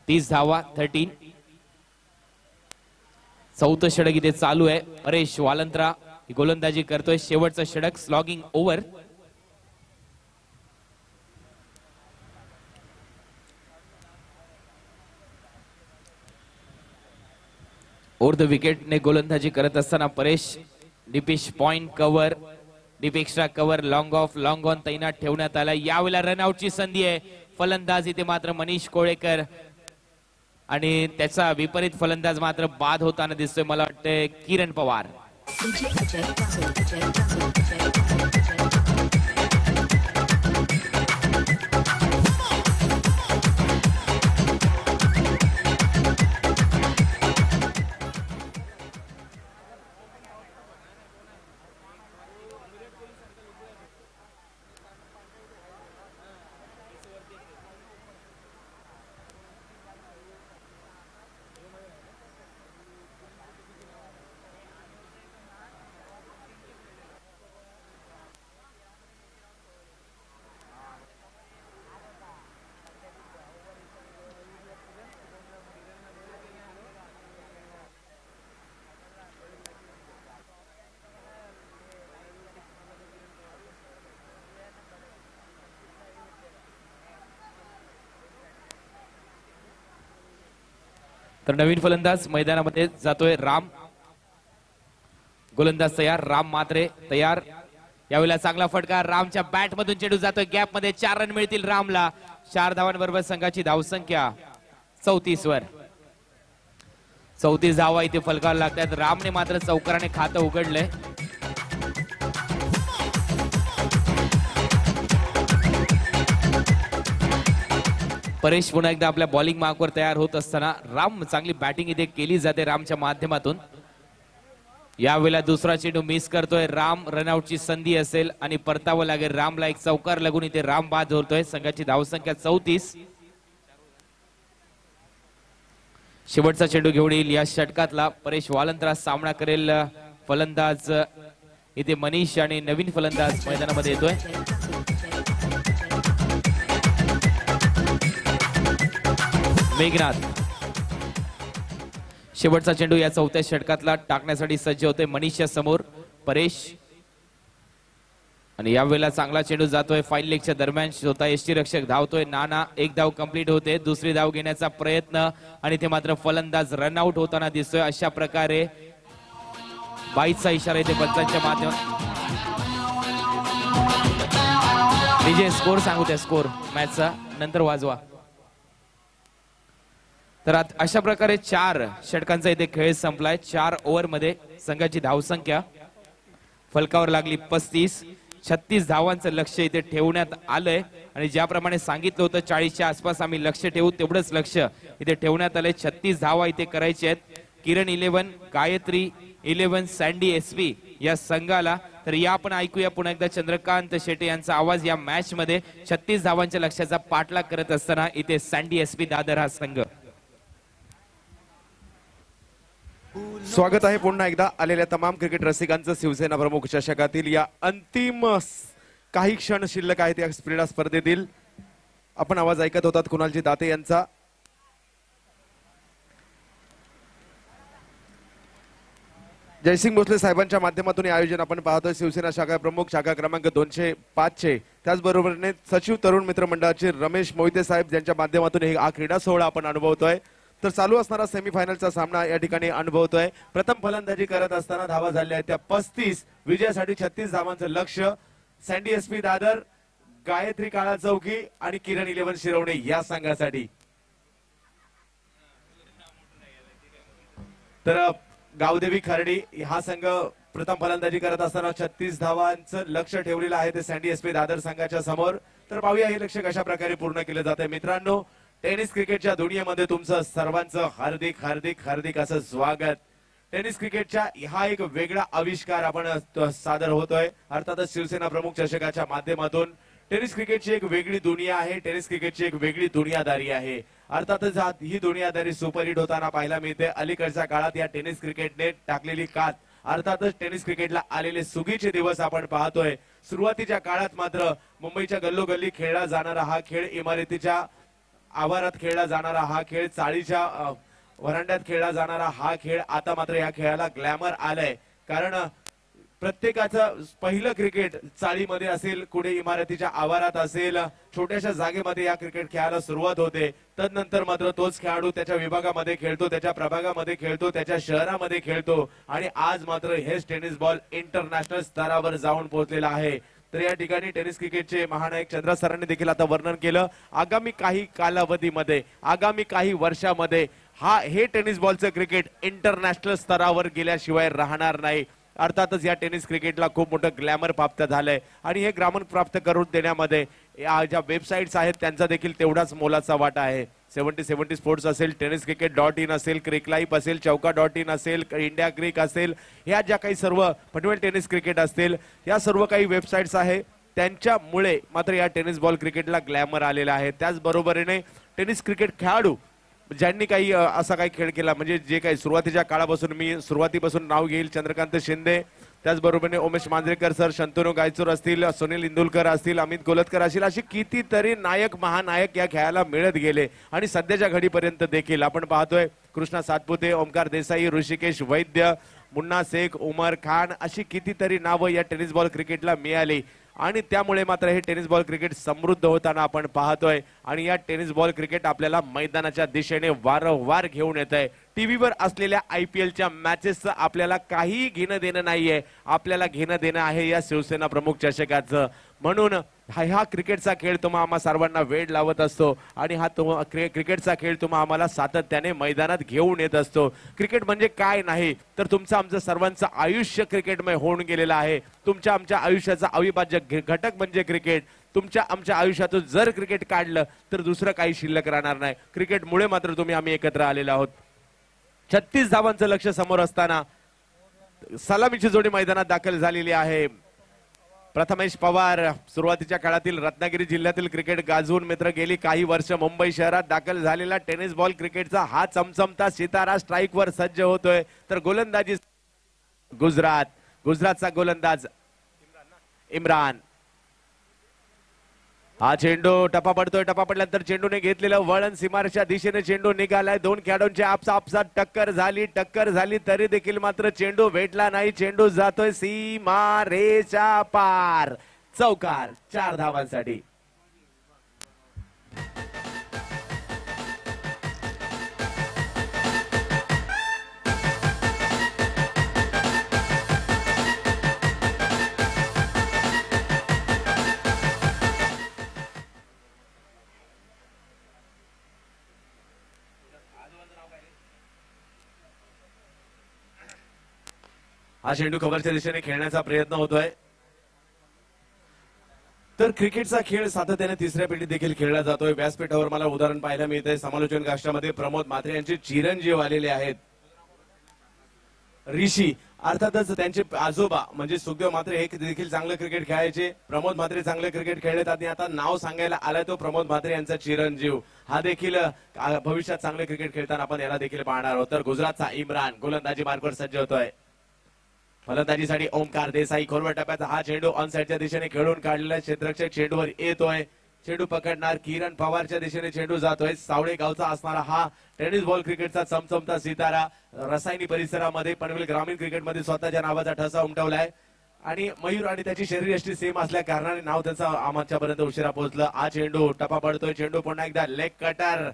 30 धावा 13. चौथं षटक इथे चालू आहे. परेश वालंत्रा गोलंदाजी करतोय. शेवटचं षटक slogging over. Over the wicket ने गोलंदाजी करत असताना परेश डीपिश point cover deep extra cover long off long on तैनात ठेवण्यात आला. यावेळेला रनआउटची संधी आहे. फलंदाज इथे मात्र मनीष कोळेकर आणि त्याचा विपरीत फलंदाज मात्र बाद होताना दिसतोय मला वाटतंय किरण पवार. तर नवीन फलंदाज मैदानामध्ये जातोय राम. गोलंदाज तयार. राम मात्रे तयार. यावेळेला चांगला फटका. रामच्या बॅट मधून चेंडू जातोय गॅप मध्ये. 4 रन मिळतील रामला. 4 धावांबरोबर संघाची धावसंख्या 34 वर. 34 धावा इथे फलकावर लागतात. रामने मात्र चौकाराने खातं उघडलंय. परेश पुन्हा एकदा आपल्या बॉलिंग मार्कवर तयार होत असताना राम चांगली बॅटिंग इथे केली जाते रामच्या माध्यमातून. यावेळेला दुसरा चेंडू मिस करतोय राम. रनआउटची संधी असेल आणि परतावं लागेल रामला. एक चौकार लागून इथे राम बाद होतोय. संघाची धावसंख्या 34. शेवटचा चेंडू घेऊन येईल या षटकातला. परेश वालंत्रा सामना करेल फलंदाज इथे मनीष आणि नवीन फलंदाज मैदानामध्ये येतोय. मेघनाथ. शेवटचा चेंडू या चौथ्या षटकातला टाकण्यासाठी सज्ज होते मनीषच्या समोर परेश. आणि यावेळेला चांगला चेंडू जातोय फाईन लेगच्या दरम्यान. स्वतः यष्टीरक्षक धावतोय. नाना. एक धाव कंप्लीट होते. दुसरी धाव घेण्याचा प्रयत्न आणि ते मात्र फलंदाज रनआउट होताना दिसतोय. अशा प्रकारे 22चा इशारा इथे पंचांच्या माध्यमातून. विजय स्कोर सांगू त्या स्कोर मॅचचा नंतर वाजवा. तर अशा प्रकारे 4 षटकांचा इथे खेळ संपलाय. 4 ओव्हर मध्ये संघाची धावसंख्या फलकावर लागली 35. 36 धावांचं लक्ष इथे ठेवण्यात आलंय आणि ज्याप्रमाणे सांगितलं होतं 40च्या आसपास आम्ही लक्ष ठेवू तेवढंच लक्ष इथे ठेवण्यात आलंय. 36 धावा इथे करायचे आहेत. किरण 11 गायत्री 11 सँडी SP या संघाला. तर या आपण ऐकूया पुन्हा एकदा चंद्रकांत शेटे यांचा आवाज या मॅच मध्ये. 36 धावांच्या लक्ष्याचा पाठलाग करत असताना इथे सँडी SP दादर हा संघ. स्वागत आहे पुन्हा एकदा आलेल्या तमाम क्रिकेट रसिकांचं शिवसेना प्रमुख चषकातील या अंतिम काही क्षण शिल्लक आहेत या क्रीडा स्पर्धेतील. आपण आवाज ऐकत होतात कुणालजी दाते यांचा. जयसिंग भोसले साहेबांच्या माध्यमातून हे आयोजन आपण पाहतोय. शिवसेना शाखा प्रमुख शाखा क्रमांक 205 चे, त्याचबरोबरने सचिव तरुण मित्र मंडळाचे रमेश मोहिते साहेब यांच्या माध्यमातून हा क्रीडा सोहळा आपण अनुभवतोय. तर चालू असणारा सेमीफायनलचा सामना या ठिकाणी अनुभवतोय. प्रथम फलंदाजी करत असताना धावा झाल्या आहेत त्या 35. विजयासाठी 36 धावांचं लक्ष्य. सँडी एसपी दादर, गायत्री काळा चौकी आणि किरण 11 शिरवणे या संघासाठी. तर गावदेवी खर्डी हा संघ प्रथम फलंदाजी करत असताना 36 धावांचं लक्ष ठेवलेलं आहे ते सँडी एसपी दादर संघाच्या समोर. तर पाहूया हे लक्ष कशा प्रकारे पूर्ण केलं जातंय. मित्रांनो, टेनिस क्रिकेटच्या दुनियेमध्ये तुमचं सर्वांचं हार्दिक हार्दिक हार्दिक असं स्वागत. टेनिस क्रिकेटच्या हा एक वेगळा आविष्कार आपण सादर होतोय. अर्थातच शिवसेना प्रमुख चषकाच्या माध्यमातून टेनिस क्रिकेटची एक वेगळी दुनिया आहे. टेनिस क्रिकेटची एक वेगळी दुनियादारी आहे. अर्थातच ही दुनियादारी सुपरहिट होताना पाहायला मिळते. अलीकडच्या काळात या टेनिस क्रिकेटने टाकलेली कात, अर्थातच टेनिस क्रिकेटला आलेले सुगीचे दिवस आपण पाहतोय. सुरुवातीच्या काळात मात्र मुंबईच्या गल्लोगल्ली खेळला जाणारा हा खेळ, इमारतीच्या आवारात खेळला जाणारा हा खेळ, चाळीच्या व्हरांड्यात खेळला जाणारा हा खेळ, आता मात्र या खेळाला ग्लॅमर आलंय. कारण प्रत्येकाचं पहिलं क्रिकेट चाळीमध्ये असेल, कुठे इमारतीच्या आवारात असेल, छोट्याशा जागेमध्ये या क्रिकेट खेळायला सुरुवात होते. तदनंतर मात्र तोच खेळाडू त्याच्या विभागामध्ये खेळतो, त्याच्या प्रभागामध्ये खेळतो, त्याच्या शहरामध्ये खेळतो आणि आज मात्र हेच टेनिस बॉल इंटरनॅशनल स्तरावर जाऊन पोहोचलेला आहे. तर या ठिकाणी टेनिस क्रिकेटचे महानायक चंद्र सरांनी देखील आता वर्णन केलं. आगामी काही कालावधीमध्ये, आगामी काही वर्षामध्ये हे टेनिस बॉलचं क्रिकेट इंटरनॅशनल स्तरावर गेल्याशिवाय राहणार नाही. अर्थातच या टेनिस क्रिकेटला खूप मोठं ग्लॅमर प्राप्त झालंय आणि हे ग्लॅमर प्राप्त करून देण्यामध्ये ज्या वेबसाईट्स आहेत त्यांचा देखील तेवढाच मोलाचा वाटा आहे. 70 स्पोर्ट्स असेल, टेनिस क्रिकेट.in असेल, क्रिक लाईफ असेल, चौका.in असेल, इंडिया क्रिक असेल, ह्या ज्या काही सर्व पनवेल टेनिस क्रिकेट असतील, या सर्व काही वेबसाईट्स आहे, त्यांच्यामुळे मात्र या टेनिस बॉल क्रिकेटला ग्लॅमर आलेला आहे. त्याचबरोबरीने टेनिस क्रिकेट खेळाडू ज्यांनी काही असा काही खेळ केला, म्हणजे जे काही सुरुवातीच्या काळापासून, मी सुरुवातीपासून नाव घेईल, चंद्रकांत शिंदे, त्याचबरोबरीने उमेश मांजरेकर सर, शंतनू गायचूर असतील, सुनील इंदुलकर असतील, अमित गोलतकर असतील, अशी कितीतरी नायक महानायक या खेळाला मिळत गेले. आणि सध्याच्या घडीपर्यंत देखील आपण पाहतोय कृष्णा सातपुते, ओमकार देसाई, ऋषिकेश वैद्य, मुन्ना शेख, उमर खान, अशी कितीतरी नावं या टेनिस बॉल क्रिकेटला मिळाली आणि त्यामुळे मात्र हे टेनिस बॉल क्रिकेट समृद्ध होताना आपण पाहतोय. आणि या टेनिस बॉल क्रिकेट आपल्याला मैदानाच्या दिशेने वारंवार घेऊन येत आहे. टीव्हीवर असलेल्या IPLच्या मॅचेसचं आपल्याला काही घेणं देणं नाहीये, आपल्याला घेणं देणं आहे या शिवसेना प्रमुख चषकाचं. म्हणून हा क्रिकेटचा खेळ तुम्हा आम्हा सर्वांना वेळ लावत असतो आणि क्रिकेटचा खेळ तुम्हा आम्हाला सातत्याने मैदानात घेऊन येत असतो. क्रिकेट म्हणजे काय नाही तर तुमचं आमचं सर्वांचं आयुष्य क्रिकेटमय होऊन गेलेलं आहे. तुमच्या आमच्या आयुष्याचा अविभाज्य घटक म्हणजे क्रिकेट. तुमच्या आमच्या आयुष्यातून जर क्रिकेट काढलं तर दुसरं काही शिल्लक राहणार नाही. क्रिकेटमुळे मात्र तुम्ही आम्ही एकत्र आलेलो आहोत. 36 धावांचं लक्ष समोर असताना सलामीची जोडी मैदानात दाखल झालेली आहे. प्रथमेश पवार, सुरुवातीच्या काळातील रत्नागिरी जिल्ह्यातील क्रिकेट गाजवून मित्र गेली काही वर्ष मुंबई शहरात दाखल झालेला टेनिस बॉल क्रिकेटचा हा चमचमता सितारा स्ट्राईकवर सज्ज होतोय. तर गोलंदाजी गुजरातचा गोलंदाज इम्रान. हा चेंडू टप्पा पडतोय. टप्पा पडल्यानंतर चेंडूने घेतलेलं वळण सीमारेषेच्या दिशेने चेंडू निघालाय. दोन खेळाडूंची आपसात टक्कर झाली तरी देखील मात्र चेंडू भेटला नाही. चेंडू जातोय सीमारेषा पार. चौकार 4 धावांसाठी. हा चेंडू कव्हरच्या दिशेने खेळण्याचा प्रयत्न होतोय. तर क्रिकेटचा खेळ सातत्याने तिसऱ्या पिढीत देखील खेळला जातोय. व्यासपीठावर मला उदाहरण पाहायला मिळतंय. समालोचन कक्षामध्ये प्रमोद म्हात्रे यांचे चिरंजीव आलेले आहेत. ऋषी, अर्थातच त्यांचे आजोबा म्हणजे सुखदेव म्हात्रे हे देखील चांगलं क्रिकेट खेळायचे. प्रमोद म्हात्रे चांगले क्रिकेट खेळलेत आणि आता नाव सांगायला आलाय तो प्रमोद म्हात्रे यांचा चिरंजीव. हा देखील भविष्यात चांगले क्रिकेट खेळताना आपण याला देखील पाहणार आहोत. तर गुजरातचा इम्रान गोलंदाजी मार्कवर सज्ज होतोय. फलंदाजीसाठी ओमकार देसाई. खोलवर टप्प्याचा हा चेंडू ऑन साइडच्या दिशेने खेळून काढलेला क्षेत्ररक्षक चेंडूवर येतोय. चेंडू पकडणार किरण पवारच्या दिशेने चेंडू जातोय. सावळे गावचा असणारा हा टेनिस बॉल क्रिकेटचा चमचमता सितारा रसायनी परिसरामध्ये पनवेल ग्रामीण क्रिकेटमध्ये स्वतःच्या नावाचा ठसा उमटवलाय आणि मयूर आणि त्याची शरीरयष्टी सेम असल्या कारणाने नाव त्याचं आमच्यापर्यंत उशिरा पोहोचलं. हा चेंडू टपा पडतोय. चेंडू पुन्हा एकदा लेग कटर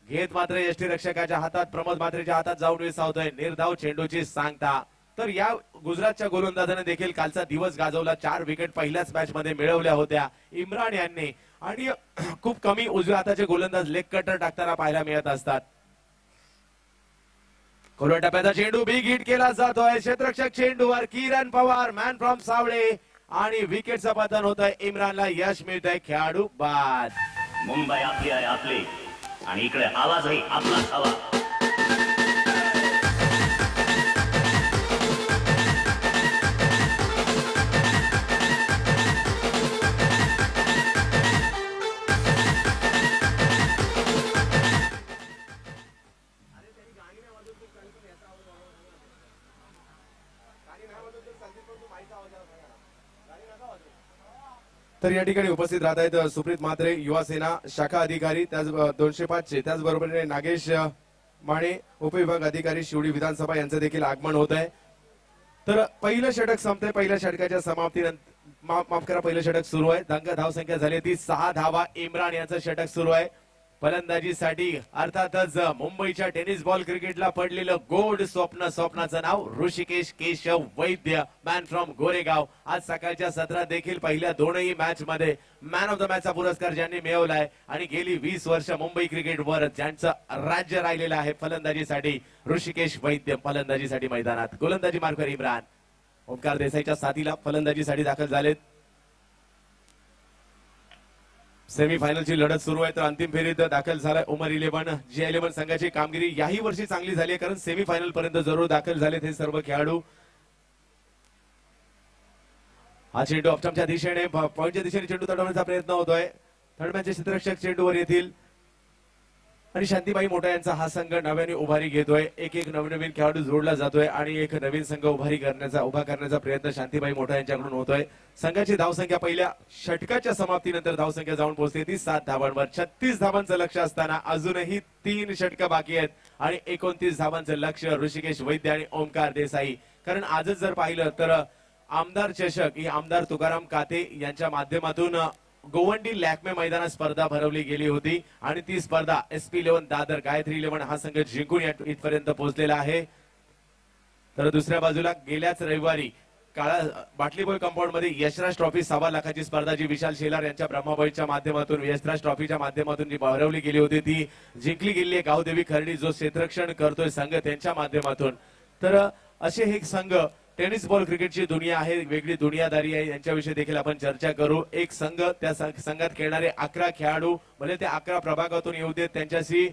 घेत मात्र यष्टी रक्षकाच्या हातात प्रमोद म्हात्रेच्या हातात जाऊन विसावतोय. निर्धाव चेंडूची सांगता. तर या गुजरातच्या गोलंदाजाने देखील कालचा दिवस गाजवला. 4 विकेट पहिल्याच मॅच मध्ये मिळवल्या होत्या इम्रान यांनी आणि खूप कमी उजव्या हाताचे गोलंदाज लेग कटर टाकताना पाहायला मिळत असतात. खोलवर टप्प्याचा चेंडू बिग हिट केला जातोय. क्षेत्ररक्षक चेंडूवर किरण पवार मॅन फ्रॉम सावळे आणि विकेटचं पतन होत आहे. इम्रानला यश मिळतंय. खेळाडू बाद. मुंबई आपली आहे आपली आणि इकडे आवाजही आपलाच हवा. तर या ठिकाणी उपस्थित राहत आहेत सुप्रीत म्हात्रे युवा सेना शाखा अधिकारी त्याच 205 चे त्याचबरोबर नागेश माने उपविभाग अधिकारी शिवडी विधानसभा यांचं देखील आगमन होत आहे. तर पहिलं षटक संपतंय. पहिल्या षटकाच्या समाप्तीनंतर माफ करा पहिलं षटक सुरू आहे. धावसंख्या झाली ती 6 धावा. इम्रान यांचं षटक सुरू आहे. फलंदाजीसाठी अर्थातच मुंबईच्या टेनिस बॉल क्रिकेटला पडलेलं गोड स्वप्नाचं नाव ऋषिकेश केशव वैद्य मॅन फ्रॉम गोरेगाव. आज सकाळच्या सत्रात देखील पहिल्या दोनही मॅच मध्ये मॅन ऑफ द मॅचचा पुरस्कार ज्यांनी मिळवलाय आणि गेली 20 वर्ष मुंबई क्रिकेटवर ज्यांचं राज्य राहिलेलं आहे फलंदाजीसाठी ऋषिकेश वैद्य फलंदाजीसाठी मैदानात. गोलंदाजी मार्कर इम्रान. ओमकार देसाईच्या साथीला फलंदाजीसाठी दाखल झालेत. सेमीफायनलची लढत सुरू आहे. तर अंतिम फेरीत दाखल झालाय उमर 11 GI11 संघाची कामगिरी याही वर्षी चांगली झाली आहे कारण सेमीफायनल पर्यंत जरूर दाखल झालेत हे सर्व खेळाडू. हा चेंडू ऑप्टमच्या दिशेने पॉइंटच्या दिशेने चेंडू तडवण्याचा प्रयत्न होतोय. थर्डमॅनचे क्षेत्ररक्षक चेंडूवर येतील आणि शांतीबाई मोठा यांचा हा संघ नव्याने उभारी घेतोय. एक नवीन खेळाडू जोडला जातोय आणि एक नवीन संघ उभा करण्याचा प्रयत्न शांतीबाई मोठा यांच्याकडून होतोय. संघाची धावसंख्या पहिल्या षटकाच्या समाप्तीनंतर धावसंख्या जाऊन पोहोचते ती 7 धावांवर. 36 धावांचं लक्ष असताना अजूनही 3 षटकं बाकी आहेत आणि 29 धावांचं लक्ष ऋषिकेश वैद्य आणि ओमकार देसाई. कारण आजच जर पाहिलं तर आमदार चषक ही आमदार तुकाराम काते यांच्या माध्यमातून गोवंडी लॅकमे मैदानात स्पर्धा भरवली गेली होती आणि ती स्पर्धा SP11 दादर गायत्री 11 हा संघ जिंकून इथपर्यंत पोहोचलेला आहे. तर दुसऱ्या बाजूला गेल्याच रविवारी काळा बाटलीबॉल कंपाऊंड मध्ये यशराज ट्रॉफी 1.25 लाखाची स्पर्धा जी विशाल शेलार यांच्या ब्रह्माबाईच्या माध्यमातून यशराज ट्रॉफीच्या माध्यमातून जी भरवली गेली होती ती जिंकली गेली आहे गावदेवी खर्डी जो क्षेत्ररक्षण करतोय संघ त्यांच्या माध्यमातून. तर असे हे संघ टेनिस बॉल क्रिकेटची दुनिया आहे वेगळी दुनियादारी आहे यांच्याविषयी देखील आपण चर्चा करू. एक संघ त्या संघात खेळणारे 11 खेळाडू भले ते 11 प्रभागातून येऊ देत त्यांच्याशी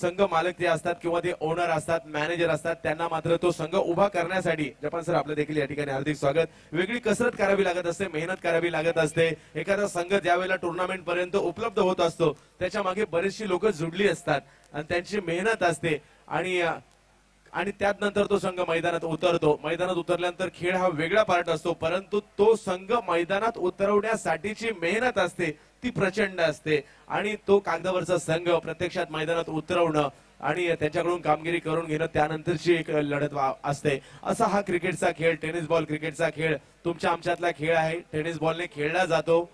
संघ मालक ते असतात किंवा ते ओनर असतात मॅनेजर असतात त्यांना मात्र तो संघ उभा करण्यासाठी जपान सर आपलं देखील या ठिकाणी हार्दिक स्वागत. वेगळी कसरत करावी लागत असते मेहनत करावी लागत असते. एखादा संघ ज्यावेळेला टुर्नामेंट पर्यंत उपलब्ध होत असतो त्याच्या मागे बरेचशी लोक जुडली असतात आणि त्यांची मेहनत असते आणि त्यानंतर तो संघ मैदानात उतरतो. मैदानात उतरल्यानंतर खेळ हा वेगळा पार्ट असतो परंतु तो संघ मैदानात उतरवण्यासाठीची मेहनत असते ती प्रचंड असते आणि तो कागदावरचा संघ प्रत्यक्षात मैदानात उतरवणं आणि त्यांच्याकडून कामगिरी करून घेणं त्यानंतरची एक लढत असते. असा हा क्रिकेटचा खेळ टेनिस बॉल क्रिकेटचा खेळ तुमच्या आमच्यातला खेळ आहे. टेनिस बॉलने खेळला जातो.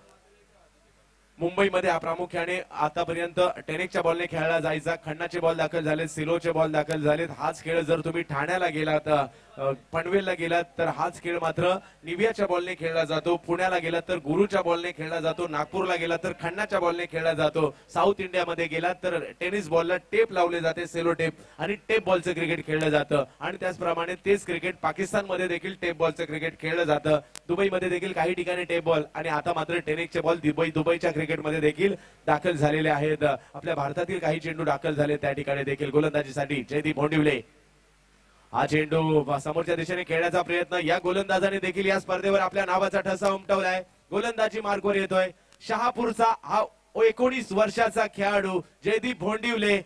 मुंबईमध्ये हा प्रामुख्याने आतापर्यंत टेनिसच्या बॉलने खेळला जायचा. खंडाचे बॉल दाखल झालेत सिलोचे बॉल दाखल झालेत. हाच खेळ जर तुम्ही ठाण्याला गेलात पनवेलला गेलात तर हाच खेळ मात्र निवियाच्या बॉलने खेळला जातो. पुण्याला गेलात तर गुरुच्या बॉलने खेळला जातो. नागपूरला गेलात तर खंडाच्या बॉलने खेळला जातो. साऊथ इंडियामध्ये गेलात तर टेनिस बॉलला टेप लावले जाते सेलो टेप आणि टेप बॉलचं क्रिकेट खेळलं जातं आणि त्याचप्रमाणे तेच क्रिकेट पाकिस्तानमध्ये देखील टेप बॉलचं क्रिकेट खेळलं जातं. दुबईमध्ये देखील काही ठिकाणी टेप बॉल आणि आता मात्र टेनिसचे बॉल दुबईच्या क्रिकेटमध्ये देखील दाखल झालेले आहेत. आपल्या भारतातील काही चेंडू दाखल झाले त्या ठिकाणी देखील. गोलंदाजीसाठी जयदीप भोंडिवले. हा चेंडू समोरच्या दिशेने खेळण्याचा प्रयत्न या गोलंदाजाने देखील या स्पर्धेवर आपल्या नावाचा ठसा उमटवलाय. गोलंदाजी मार्गवर येतोय शहापूरचा हा 19 वर्षाचा खेळाडू जयदीप भोंडिवले.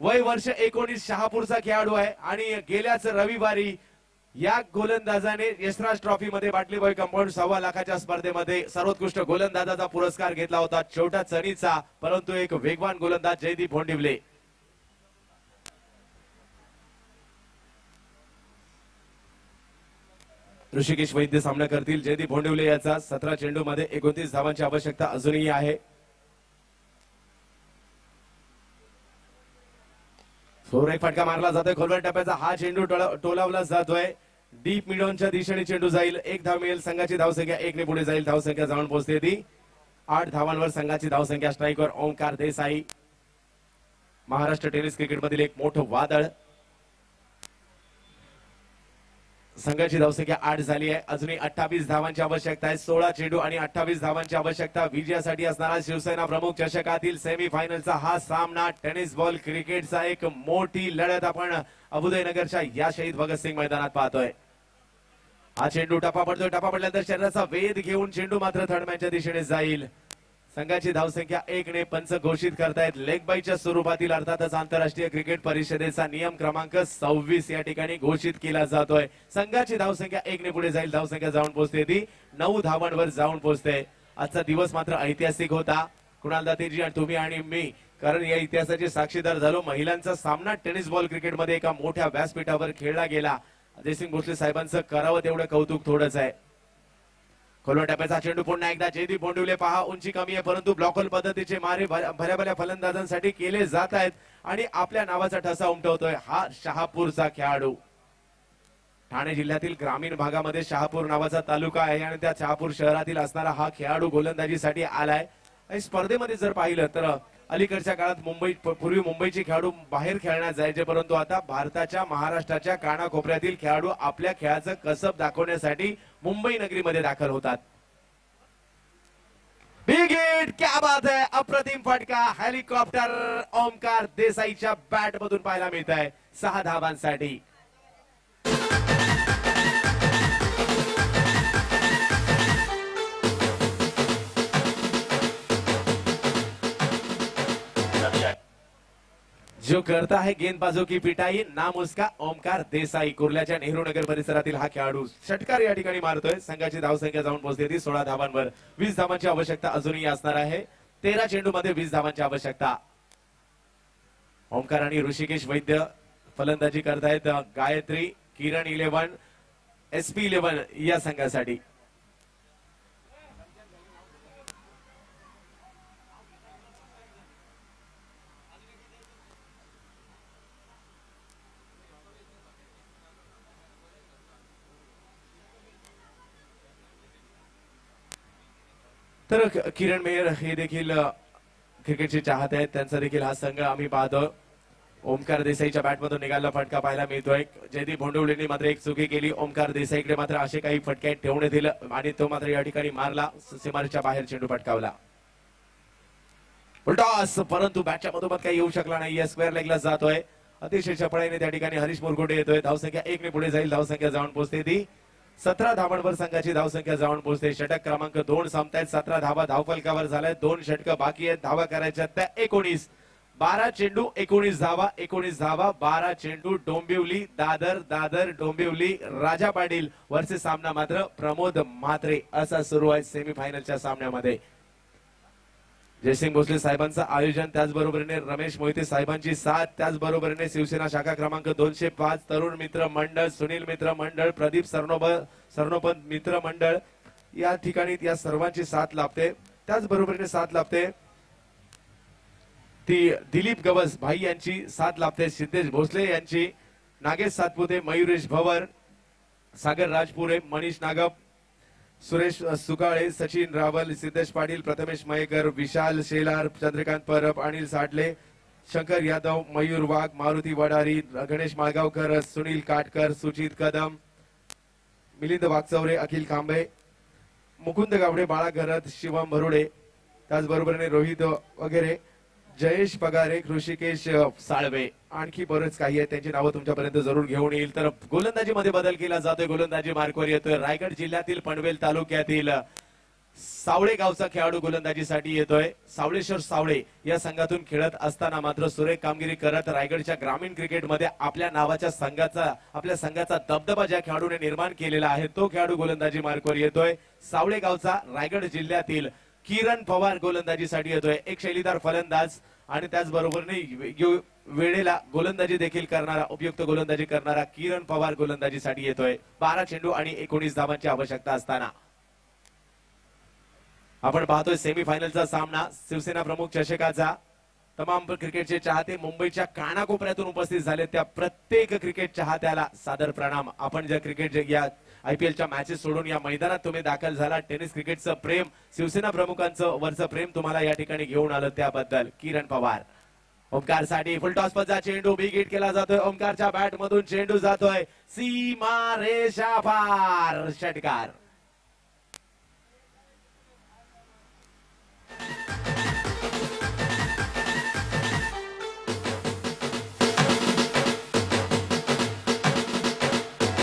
वय वर्ष 19 शहापूरचा खेळाडू आहे आणि गेल्याच रविवारी या गोलंदाजाने यशराज ट्रॉफी मध्ये बाटलीबाई कंपाऊंड 1.25 लाखाच्या स्पर्धेमध्ये सर्वोत्कृष्ट गोलंदाजाचा पुरस्कार घेतला होता. छोटा चणीचा परंतु एक वेगवान गोलंदाज जयदीप भोंडिवले. ऋषिकेश वैद्य सामना करतील. जयदीप भोंडिवले याचा 17 चेंडू मध्ये 29 धावांची आवश्यकता अजूनही आहे. एक फटका मारला जातोय खोलवर टप्प्याचा. हा चेंडू टोलावला जातोय. डीप मिडॉनच्या दिशेने चेंडू जाईल. 1 धाव मिळेल. संघाची धावसंख्या 1 ने पुढे जाईल. धावसंख्या जाऊन पोहोचते ती 8 धावांवर. संघाची धावसंख्या. स्ट्राईकवर ओंकार देसाई. महाराष्ट्र टेनिस क्रिकेटमधील एक मोठं वादळ. संघाची धावसंख्या 8 झाली आहे. अजूनही 28 धावांची आवश्यकता आहे. 16 चेंडू आणि 28 धावांची आवश्यकता. विजयासाठी असणारा शिवसेना प्रमुख चषकातील सेमीफायनलचा हा सामना. टेनिस बॉल क्रिकेटचा एक मोठी लढत आपण अबुदयनगरच्या या शहीद भगतसिंग मैदानात पाहतोय. हा चेंडू टप्पा पडतोय. टप्पा पडल्यानंतर शरीराचा वेध घेऊन चेंडू मात्र थर्डमॅनच्या दिशेने जाईल. संघाची धावसंख्या 1 ने पंच घोषित करतायत. लेग बायच्या स्वरूपातील अर्थातच आंतरराष्ट्रीय क्रिकेट परिषदेचा नियम क्रमांक 26 या ठिकाणी घोषित केला जातोय. संघाची धावसंख्या 1 ने पुढे जाईल. धावसंख्या जाऊन पोहोचते ती 9 धावांवर जाऊन पोहोचते. आजचा दिवस मात्र ऐतिहासिक होता. कुणाल दातेजी आणि तुम्ही आणि मी, कारण या इतिहासाचे साक्षीदार झालो. महिलांचा सामना टेनिस बॉल क्रिकेटमध्ये एका मोठ्या व्यासपीठावर खेळला गेला. अजयसिंग भोसले साहेबांचं करावं तेवढं कौतुक थोडंच आहे. खोलवर टप्प्याचा चेंडू पुन्हा एकदा जयदीप भोंडिवले. पहा उंची कमी आहे परंतु ब्लॉकहोल पद्धतीचे मारे भल्या भल्या फलंदाजांसाठी केले जात आहेत आणि आपल्या नावाचा ठसा उमटवतोय हा शहापूरचा खेळाडू. ठाणे जिल्ह्यातील ग्रामीण भागामध्ये शहापूर नावाचा तालुका आहे आणि त्या शहापूर शहरातील असणारा हा खेळाडू गोलंदाजीसाठी आलाय. आणि स्पर्धेमध्ये जर पाहिलं तर अलीकडच्या काळात पूर्वी मुंबईचे खेळाडू बाहेर खेळण्यात जायचे, परंतु आता भारताच्या महाराष्ट्राच्या कानाकोपऱ्यातील खेळाडू आपल्या खेळाचं कसब दाखवण्यासाठी मुंबई नगरीमध्ये दाखल होतात. बिग हिट, क्या बात है, अप्रतिम फटका. हेलिकॉप्टर ओमकार देसाईच्या बॅट मधून पाहायला मिळत आहे 6 धावांसाठी. जो करता है गेंदबाजों की पिटाई, नाम उसका ओमकार देसाई. कुर्ल्याच्या नेहरू नगर परिसरातील हा खेळाडू षटकार या ठिकाणी मारतोय. संघाची धावसंख्या जाऊन पोहोचते ती 16 धावांवर. 20 धावांची आवश्यकता अजूनही असणार आहे. 13 चेंडू मध्ये 20 धावांची आवश्यकता. ओमकार आणि ऋषिकेश वैद्य फलंदाजी करतायत. गायत्री, किरण 11, SP 11 या संघासाठी. तर किरण मेहर हे देखील क्रिकेटचे चाहते आहेत. त्यांचा देखील हा संघ आम्ही पाहतो. ओमकार देसाईच्या बॅटमधून निघालेला फटका पाहायला मिळतोय. जयदीप भोंडिवलेंनी मात्र एक चुकी केली. ओमकार देसाईकडे मात्र असे काही फटके ठेवण्यात दिलं आणि तो मात्र या ठिकाणी मारला. सीमारेषेच्या बाहेर चेंडू फटकावला. उलटास, परंतु बॅटच्या मधोमध काही येऊ शकला नाही. या स्क्वेअर लेगला जातोय. अतिशय चपळाईने त्या ठिकाणी हरीश मुरकुटे येतोय. धावसंख्या 1 ने पुढे जाईल. धावसंख्या जाऊन पोहोचते ती 17 धावांवर. संघाची धावसंख्या जाऊन पोहोचते. षटक क्रमांक 2 संपतायत. 17 धावा धावफलकावर झालाय. 2 षटक बाकी आहेत. धावा करायच्या त्या 19. 12 चेंडू 19 धावा. 19 धावा 12 चेंडू. डोंबिवली दादर, दादर डोंबिवली. राजा पाटील वरचे सामना मात्र प्रमोद म्हात्रे असा सुरू आहे सेमीफायनलच्या सामन्यामध्ये. जयसिंग भोसले साहेबांचं आयोजन, त्याचबरोबरीने रमेश मोहिते साहेबांची साथ, त्याचबरोबरीने शिवसेना शाखा क्रमांक 205 तरुण मित्र मंडळ, सुनील मित्र मंडळ, प्रदीप सरनोपंत मित्र मंडळ या ठिकाणी या सर्वांची साथ लाभते. त्याचबरोबरीने साथ लाभते ती दिलीप गवस भाई यांची साथ लाभते. सिद्धेश भोसले यांची, नागेश सातपुते, मयुरेश भवर, सागर राजपुरे, मनीष नागप, सुरेश सुकाळे, सचिन रावल, सिद्धेश पाटील, प्रथमेश मयेकर, विशाल शेलार, चंद्रकांत परब, अनिल साठले, शंकर यादव, मयूर वाघ, मारुती वडारी, गणेश माळगावकर, सुनील काटकर, सुजित कदम, मिलिंद वागचौरे, अखिल कांबे, मुकुंद गावडे, बाळा घरत, शिवम भरुडे, त्याचबरोबरीने रोहित वगैरे, जयेश पगारे, ऋषिकेश साळवे, आणखी बरेच काही आहेत. त्यांची नावं तुमच्यापर्यंत जरूर घेऊन येईल. तर गोलंदाजीमध्ये बदल केला जातोय. गोलंदाजी मार्कवर येतोय. रायगड जिल्ह्यातील पनवेल तालुक्यातील सावळे गावचा खेळाडू गोलंदाजीसाठी येतोय. सावळेश्वर सावळे या संघातून खेळत असताना मात्र सुरेख कामगिरी करत रायगडच्या ग्रामीण क्रिकेटमध्ये आपल्या संघाचा दबदबा ज्या खेळाडूने निर्माण केलेला आहे तो खेळाडू गोलंदाजी मार्कवर येतोय. सावळे गावचा रायगड जिल्ह्यातील किरण पवार गोलंदाजीसाठी येतोय. एक शैलीदार फलंदाज आणि त्याचबरोबर वेळेला गोलंदाजी देखील करणारा, उपयुक्त गोलंदाजी करणारा किरण पवार गोलंदाजीसाठी येतोय. 12 चेंडू आणि 19 धावांची आवश्यकता असताना आपण पाहतोय सेमीफायनलचा सामना शिवसेना प्रमुख चषकाचा. तमाम क्रिकेटचे चाहते मुंबईच्या कानाकोपऱ्यातून उपस्थित झाले त्या प्रत्येक क्रिकेट चाहत्याला सादर प्रणाम. आपण ज्या क्रिकेट या IPLच्या मॅचेस सोडून या मैदानात तुम्ही दाखल झाला, टेनिस क्रिकेटचं प्रेम, शिवसेना प्रमुखांचं वरचं प्रेम तुम्हाला या ठिकाणी घेऊन आलं त्याबद्दल किरण पवार. ओमकार साठी फुलटॉस पदचा चेंडू बिग हिट केला जातोय. ओमकारच्या बॅट मधून चेंडू जातोय सीमा रेषा पार, षटकार.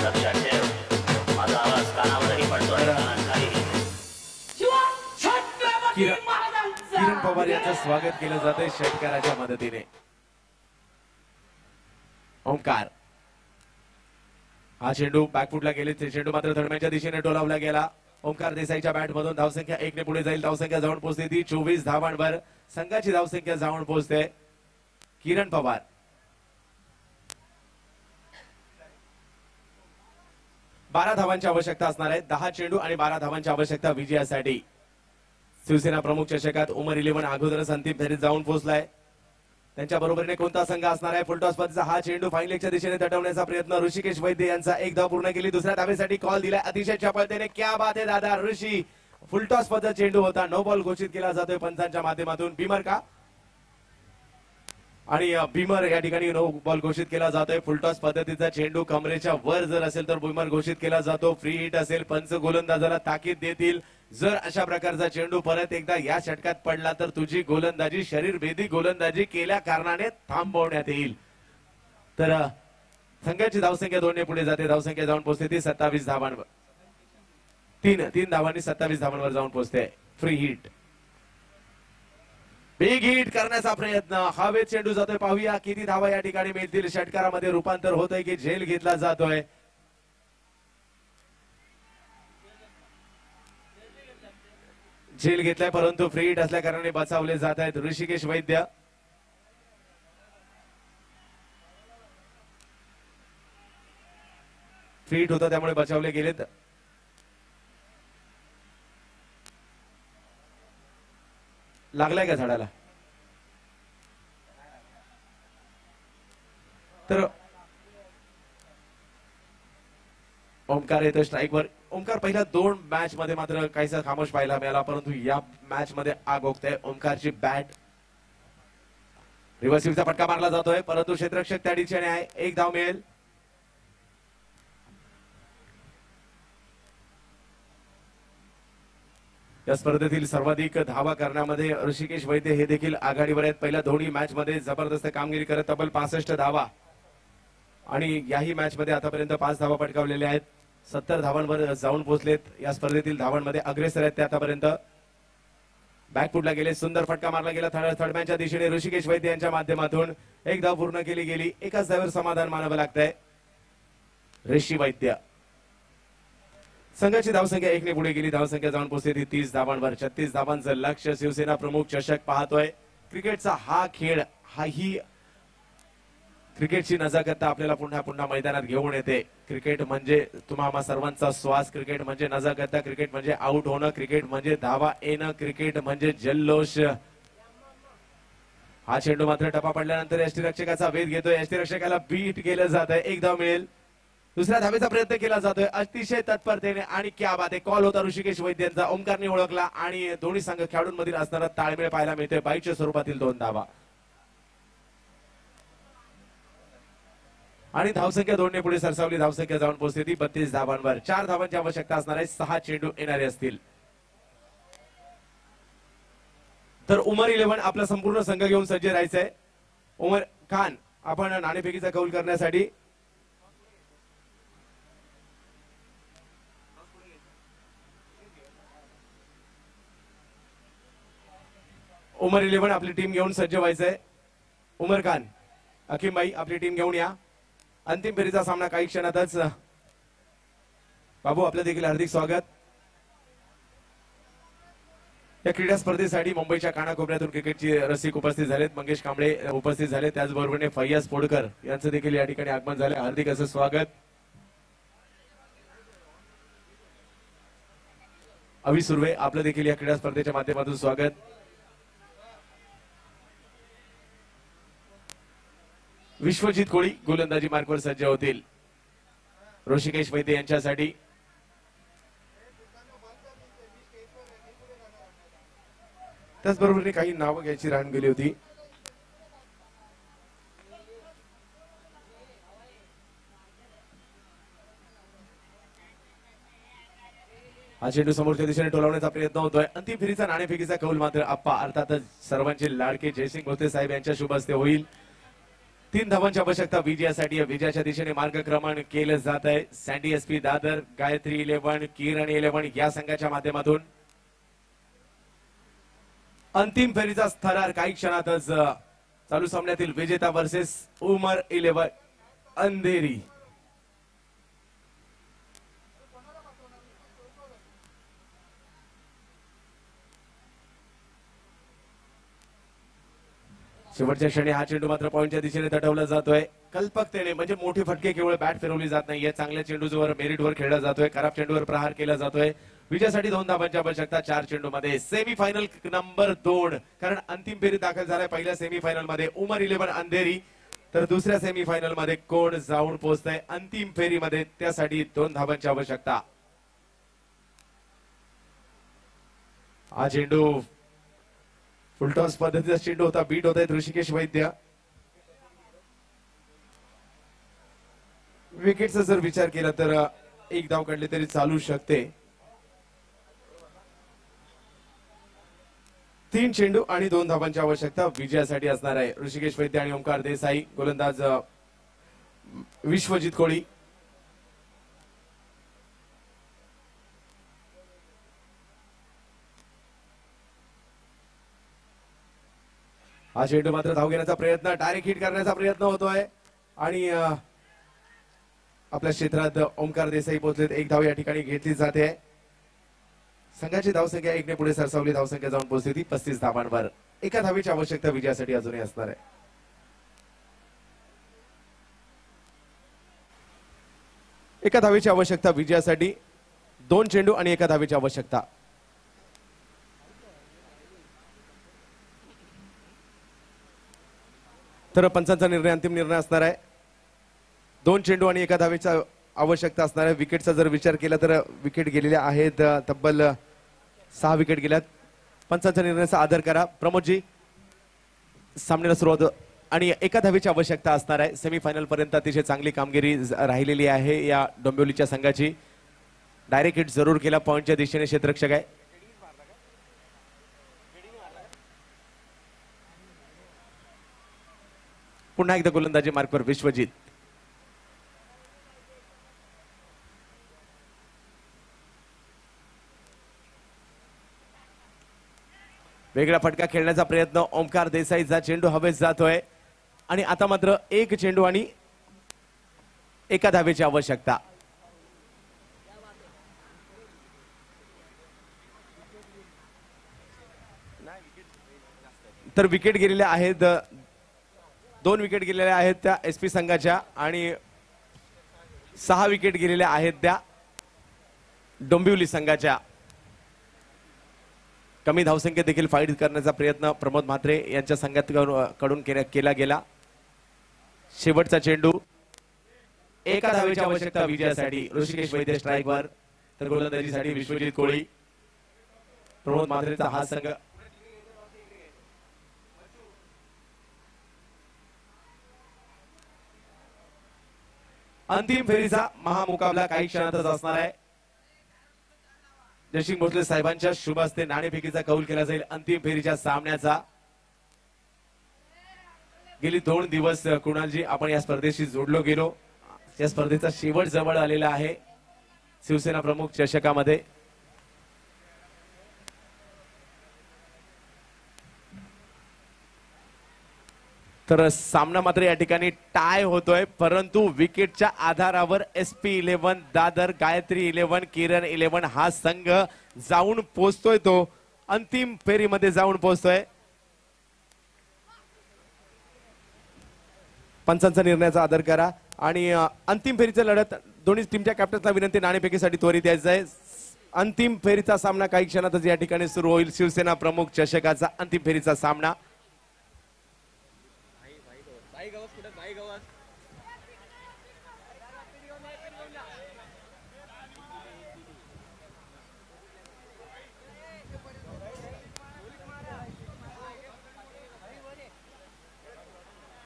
लक्षात ठेव, माझा आवाज कानावरही पडतो आणि कानाखालीही. शिवा छत्रपती किरण महाराजांचा पवार यांचं स्वागत केलं जातंय षटकाराच्या मदतीने. ओमकार हा चेंडू बॅकफुटला गेले, ते चेंडू मात्र थडम्याच्या दिशेने टोलावला गेला. ओमकार देसाईच्या बॅट मधून धावसंख्या 1 ने पुढे जाईल. धावसंख्या जाऊन पोहोचते ती 24 धावांवर. संघाची धावसंख्या जाऊन पोहोचते किरण पवार. बारा धावांची आवश्यकता असणार आहे. 10 चेंडू आणि 12 धावांची आवश्यकता विजयासाठी. शिवसेना प्रमुख चषकात उमर 11 अगोदरच अंतिम फेरीत जाऊन पोहोचलाय. त्यांच्या बरोबरीने कोणता संघ असणार आहे? फुलटॉस पदचा हा चेंडू फाईन लेगच्या दिशेने तटवण्याचा प्रयत्न. ऋषिकेश वैद्य यांचा एक धाव पूर्ण केली. दुसऱ्या धावेसाठी कॉल दिलाय अतिशय चपळतेने. क्या बात आहे दादा ऋषी. फुलटॉस पदचा चेंडू होता, नो बॉल घोषित केला जातोय पंचांच्या माध्यमातून. बीमर का आणि बीमर या ठिकाणी नो बॉल घोषित केला जातोय. फुलटॉस पद्धतीचा चेंडू कमरेच्या वर जर असेल तर बीमर घोषित केला जातो. फ्री हिट असेल, पंच गोलंदाजाला ताकीद देतील. जर अशा प्रकारचा चेंडू परत एकदा या षटकात पडला तर तुझी गोलंदाजी शरीरभेदी गोलंदाजी केल्या कारणाने थांबवण्यात येईल. तर संघाची धावसंख्या 2 ने पुढे जाते. धावसंख्या जाऊन पोहोचते ती 27 धावांवर. तीन धावांनी 27 धावांवर जाऊन पोहोचते. फ्री हिट, बिग हिट करण्याचा प्रयत्न. हवेत चेंडू जातोय. पाहूया किती धावा या ठिकाणी मिळतील. षटकारामध्ये रूपांतर होतंय की झेल घेतला जातोय. झेल घेतलाय परंतु फ्री हिट असल्या कारणाने बचावले जात आहेत ऋषिकेश वैद्य. फ्री हिट होता त्यामुळे बचावले गेलेत. लागलाय का झाडाला? तर ओमकार येतो स्ट्राईकवर. ओमकार पहिल्या 2 मॅच मध्ये मात्र काहीसा खामोश पाहायला मिळाला, परंतु या मॅच मध्ये आग ओकते. ओमकारची बॅट रिव्हर्सिव्हचा फटका मारला जातोय परंतु क्षेत्ररक्षक त्या दिशेने आहे. 1 धाव मिळेल. या स्पर्धेतील सर्वाधिक धावा करण्यामध्ये ऋषिकेश वैद्य हे देखील आघाडीवर आहेत. पहिल्या दोन्ही मॅच मध्ये जबरदस्त कामगिरी करत तब्बल 65 धावा आणि याही मॅच मध्ये आतापर्यंत 5 धावा पटकावलेल्या आहेत. 70 धावांवर जाऊन पोहोचलेत. या स्पर्धेतील धावांमध्ये अग्रेसर आहेत ते आतापर्यंत. बॅकफुटला गेले, सुंदर फटका मारला गेला थडम्याच्या दिशेने ऋषिकेश वैद्य यांच्या माध्यमातून. 1 धाव पूर्ण केली गेली. एकाच धावेवर समाधान मानावं लागतंय ऋषी वैद्य. संघाची धावसंख्या 1 ने पुढे गेली. धावसंख्या जाऊन पोहोचते ती 30 धावांवर. 36 धावांचं लक्ष्य शिवसेना प्रमुख चषक पाहतोय. क्रिकेटचा हा खेळ, ही क्रिकेटची नजाकत आपल्याला पुन्हा पुन्हा मैदानात घेऊन येते. क्रिकेट म्हणजे तुम्हा सर्वांचा श्वास. क्रिकेट म्हणजे नजाकत. क्रिकेट म्हणजे आउट होणं. क्रिकेट म्हणजे धावा येणं. क्रिकेट म्हणजे जल्लोष. हा चेंडू मात्र टप्पा पडल्यानंतर यष्टीरक्षकाचा वेध घेतोय. यष्टीरक्षकाला बीट केलं जात आहे. 1 धाव मिळेल. दुसऱ्या धावेचा प्रयत्न केला जातोय अतिशय तत्परतेने आणि क्या बात आहे. कॉल होता ऋषिकेश वैद्य यांचा. ओमकारने ओळखला आणि दोन्ही संघ खेळाडूंमधील असणारा ताळमेळ पाहायला मिळतोय. बाईच्या स्वरूपातील 2 धावा आणि धावसंख्या 2 ने पुढे सरसावली. धावसंख्या जाऊन पोहोचते ती 32 धावांवर. 4 धावांची आवश्यकता असणार आहे. 6 चेंडू येणारे असतील. तर उमर 11 आपला संपूर्ण संघ घेऊन सज्ज राहायचंय. उमर खान, आपण नाणेफेकीचा कौल करण्यासाठी उमर 11 आपली टीम घेऊन सज्ज व्हायचंय. उमर खान, अकीम भाई आपली टीम घेऊन या. अंतिम फेरीचा सामना काही क्षणातच. बाबू आपलं देखील हार्दिक स्वागत. या क्रीडा स्पर्धेसाठी मुंबईच्या कानाकोपऱ्यातून क्रिकेटची रसिक उपस्थित झालेत. मंगेश कांबळे उपस्थित झाले, त्याचबरोबर फैयाज पोडकर यांचं देखील या ठिकाणी आगमन झाले. हार्दिक असं स्वागत. अवी सुर्वे आपलं देखील या क्रीडा स्पर्धेच्या माध्यमातून स्वागत. विश्वजित कोळी गोलंदाजी मार्कवर सज्ज होतील. ऋषिकेश वैद्य यांच्यासाठी त्याचबरोबर काही नावं घ्यायची राहण गेली होती. हा चेंडू समोरच्या दिशेने टोलवण्याचा प्रयत्न होतोय. अंतिम फेरीचा नाणेफेकीचा कौल मात्र आप्पा अर्थातच सर्वांचे लाडके जयसिंग भोसले साहेब यांच्या शुभ हस्ते होईल. 3 धावांची आवश्यकता विजयासाठी. विजयाच्या दिशेने मार्गक्रमण केलं जात आहे. सँडी एसपी दादर, गायत्री 11, किरण 11 या संघाच्या माध्यमातून. अंतिम फेरीचा थरार काही क्षणातच. चालू सामन्यातील विजेता वर्सेस उमर 11 अंधेरी. शेवटच्या क्षणी हा चेंडू मात्र पॉइंटच्या दिशेने तटवला जातोय. कल्पकतेने म्हणजे मोठी फटके केवळ बॅट फिरवली जात नाहीये. चांगल्या चेंडूवर मेरिटवर खेळला जातोय. खराब चेंडूवर प्रहार केला जातोय. विजयासाठी 2 धावांची आवश्यकता 4 चेंडूमध्ये. सेमीफायनल नंबर 2, कारण अंतिम फेरीत दाखल झालाय. पहिल्या सेमीफायनल मध्ये उमर 11 अंधेरी, तर दुसऱ्या सेमीफायनल मध्ये कोण जाऊन पोहोचतंय अंतिम फेरीमध्ये, त्यासाठी 2 धावांची आवश्यकता. हा चेंडू फुलटॉस पद्धतीचा चेंडू होता. बीट होत आहेत ऋषिकेश वैद्य. विकेटचा जर विचार केला तर 1 धाव काढले तरी चालू शकते. 3 चेंडू आणि 2 धावांची आवश्यकता विजयासाठी असणार आहे. ऋषिकेश वैद्य आणि ओंकार देसाई, गोलंदाज विश्वजित कोळी. हा चेंडू मात्र धाव घेण्याचा प्रयत्न, डायरेक्ट हिट करण्याचा प्रयत्न होतोय आणि आपल्या क्षेत्रात ओंकार देसाई पोहोचलेत. 1 धाव या ठिकाणी घेतली जाते. संघाची धावसंख्या 1 ने पुढे सरसावली. धावसंख्या जाऊन पोहोचली ती 35 धावांवर. 1 धावेची आवश्यकता विजयासाठी अजूनही असणार आहे. एका धावेची आवश्यकता विजयासाठी. 2 चेंडू आणि 1 धावेची आवश्यकता. तर पंचांचा निर्णय अंतिम निर्णय असणार आहे. 2 चेंडू आणि 1 धावेचा आवश्यकता असणार आहे. विकेटचा जर विचार केला तर विकेट गेलेल्या आहेत. तब्बल 6 विकेट गेल्यात. पंचांच्या निर्णयाचा आदर करा. प्रमोदजी, सामन्याला सुरुवात आणि 1 धावेची आवश्यकता असणार आहे. सेमीफायनल पर्यंत अतिशय चांगली कामगिरी राहिलेली आहे या डोंबिवलीच्या संघाची. डायरेक्ट हिट जरूर केला. पॉइंटच्या दिशेने क्षेत्ररक्षक आहे. पुन्हा एकदा गोलंदाजी मार्कवर विश्वजित. वेगळा फटका खेळण्याचा प्रयत्न. ओंकार देसाईचा चेंडू हवेत जातोय आणि आता मात्र 1 चेंडू आणि 1 धावेची आवश्यकता. तर विकेट गेलेल्या आहेत. 2 विकेट गेलेल्या आहेत त्या एसपी संघाच्या आणि 6 विकेट गेलेल्या आहेत त्या डोंबिवली संघाच्या. कमी धावसंख्येत देखील फाईट करण्याचा प्रयत्न प्रमोद म्हात्रे यांच्या संघाकडून केला गेला. शेवटचा चेंडू. 1 धावेची आवश्यकता विजयासाठी. ऋषिकेश वैद्य स्ट्राईकवर, तर गोलंदाजीसाठी विश्वजित कोळी. प्रमोद म्हात्रेचा हा संघ अंतिम फेरीचा महामुकाबला काही क्षणातच असणार आहे. जयसिंग भोसले साहेबांच्या शुभ हस्ते नाणेफेकीचा कौल केला जाईल अंतिम फेरीच्या सामन्याचा. गेली 2 दिवस कुणालजी आपण या स्पर्धेशी जोडलो गेलो. या स्पर्धेचा शेवट जवळ आलेला आहे. शिवसेना प्रमुख चषकामध्ये तर सामना मात्र या ठिकाणी टाय होतोय, परंतु विकेटच्या आधारावर SP11 दादर, गायत्री 11, किरण 11 हा संघ जाऊन पोहोचतोय, तो अंतिम फेरीमध्ये जाऊन पोहोचतोय. पंचांचा निर्णयाचा आदर करा आणि अंतिम फेरीचं लढत दोन्ही टीमच्या कॅप्टनला विनंती नाणेफेकीसाठी त्वरित यायचं आहे. अंतिम फेरीचा सामना काही क्षणातच या ठिकाणी सुरू होईल. शिवसेना प्रमुख चषकाचा अंतिम फेरीचा सामना.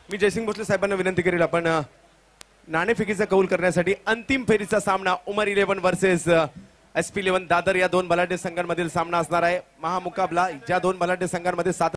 मी जयसिंग भोसले साहेबांना विनंती करेल, आपण नाणेफेकीचा कौल करण्यासाठी अंतिम फेरीचा सामना उमर 11 वर्सेस SP11 दादर या दोन बलाढ्य संघांमधील सामना असणार आहे. महामुकाबला ज्या दोन बलाढ्य संघांमध्ये 7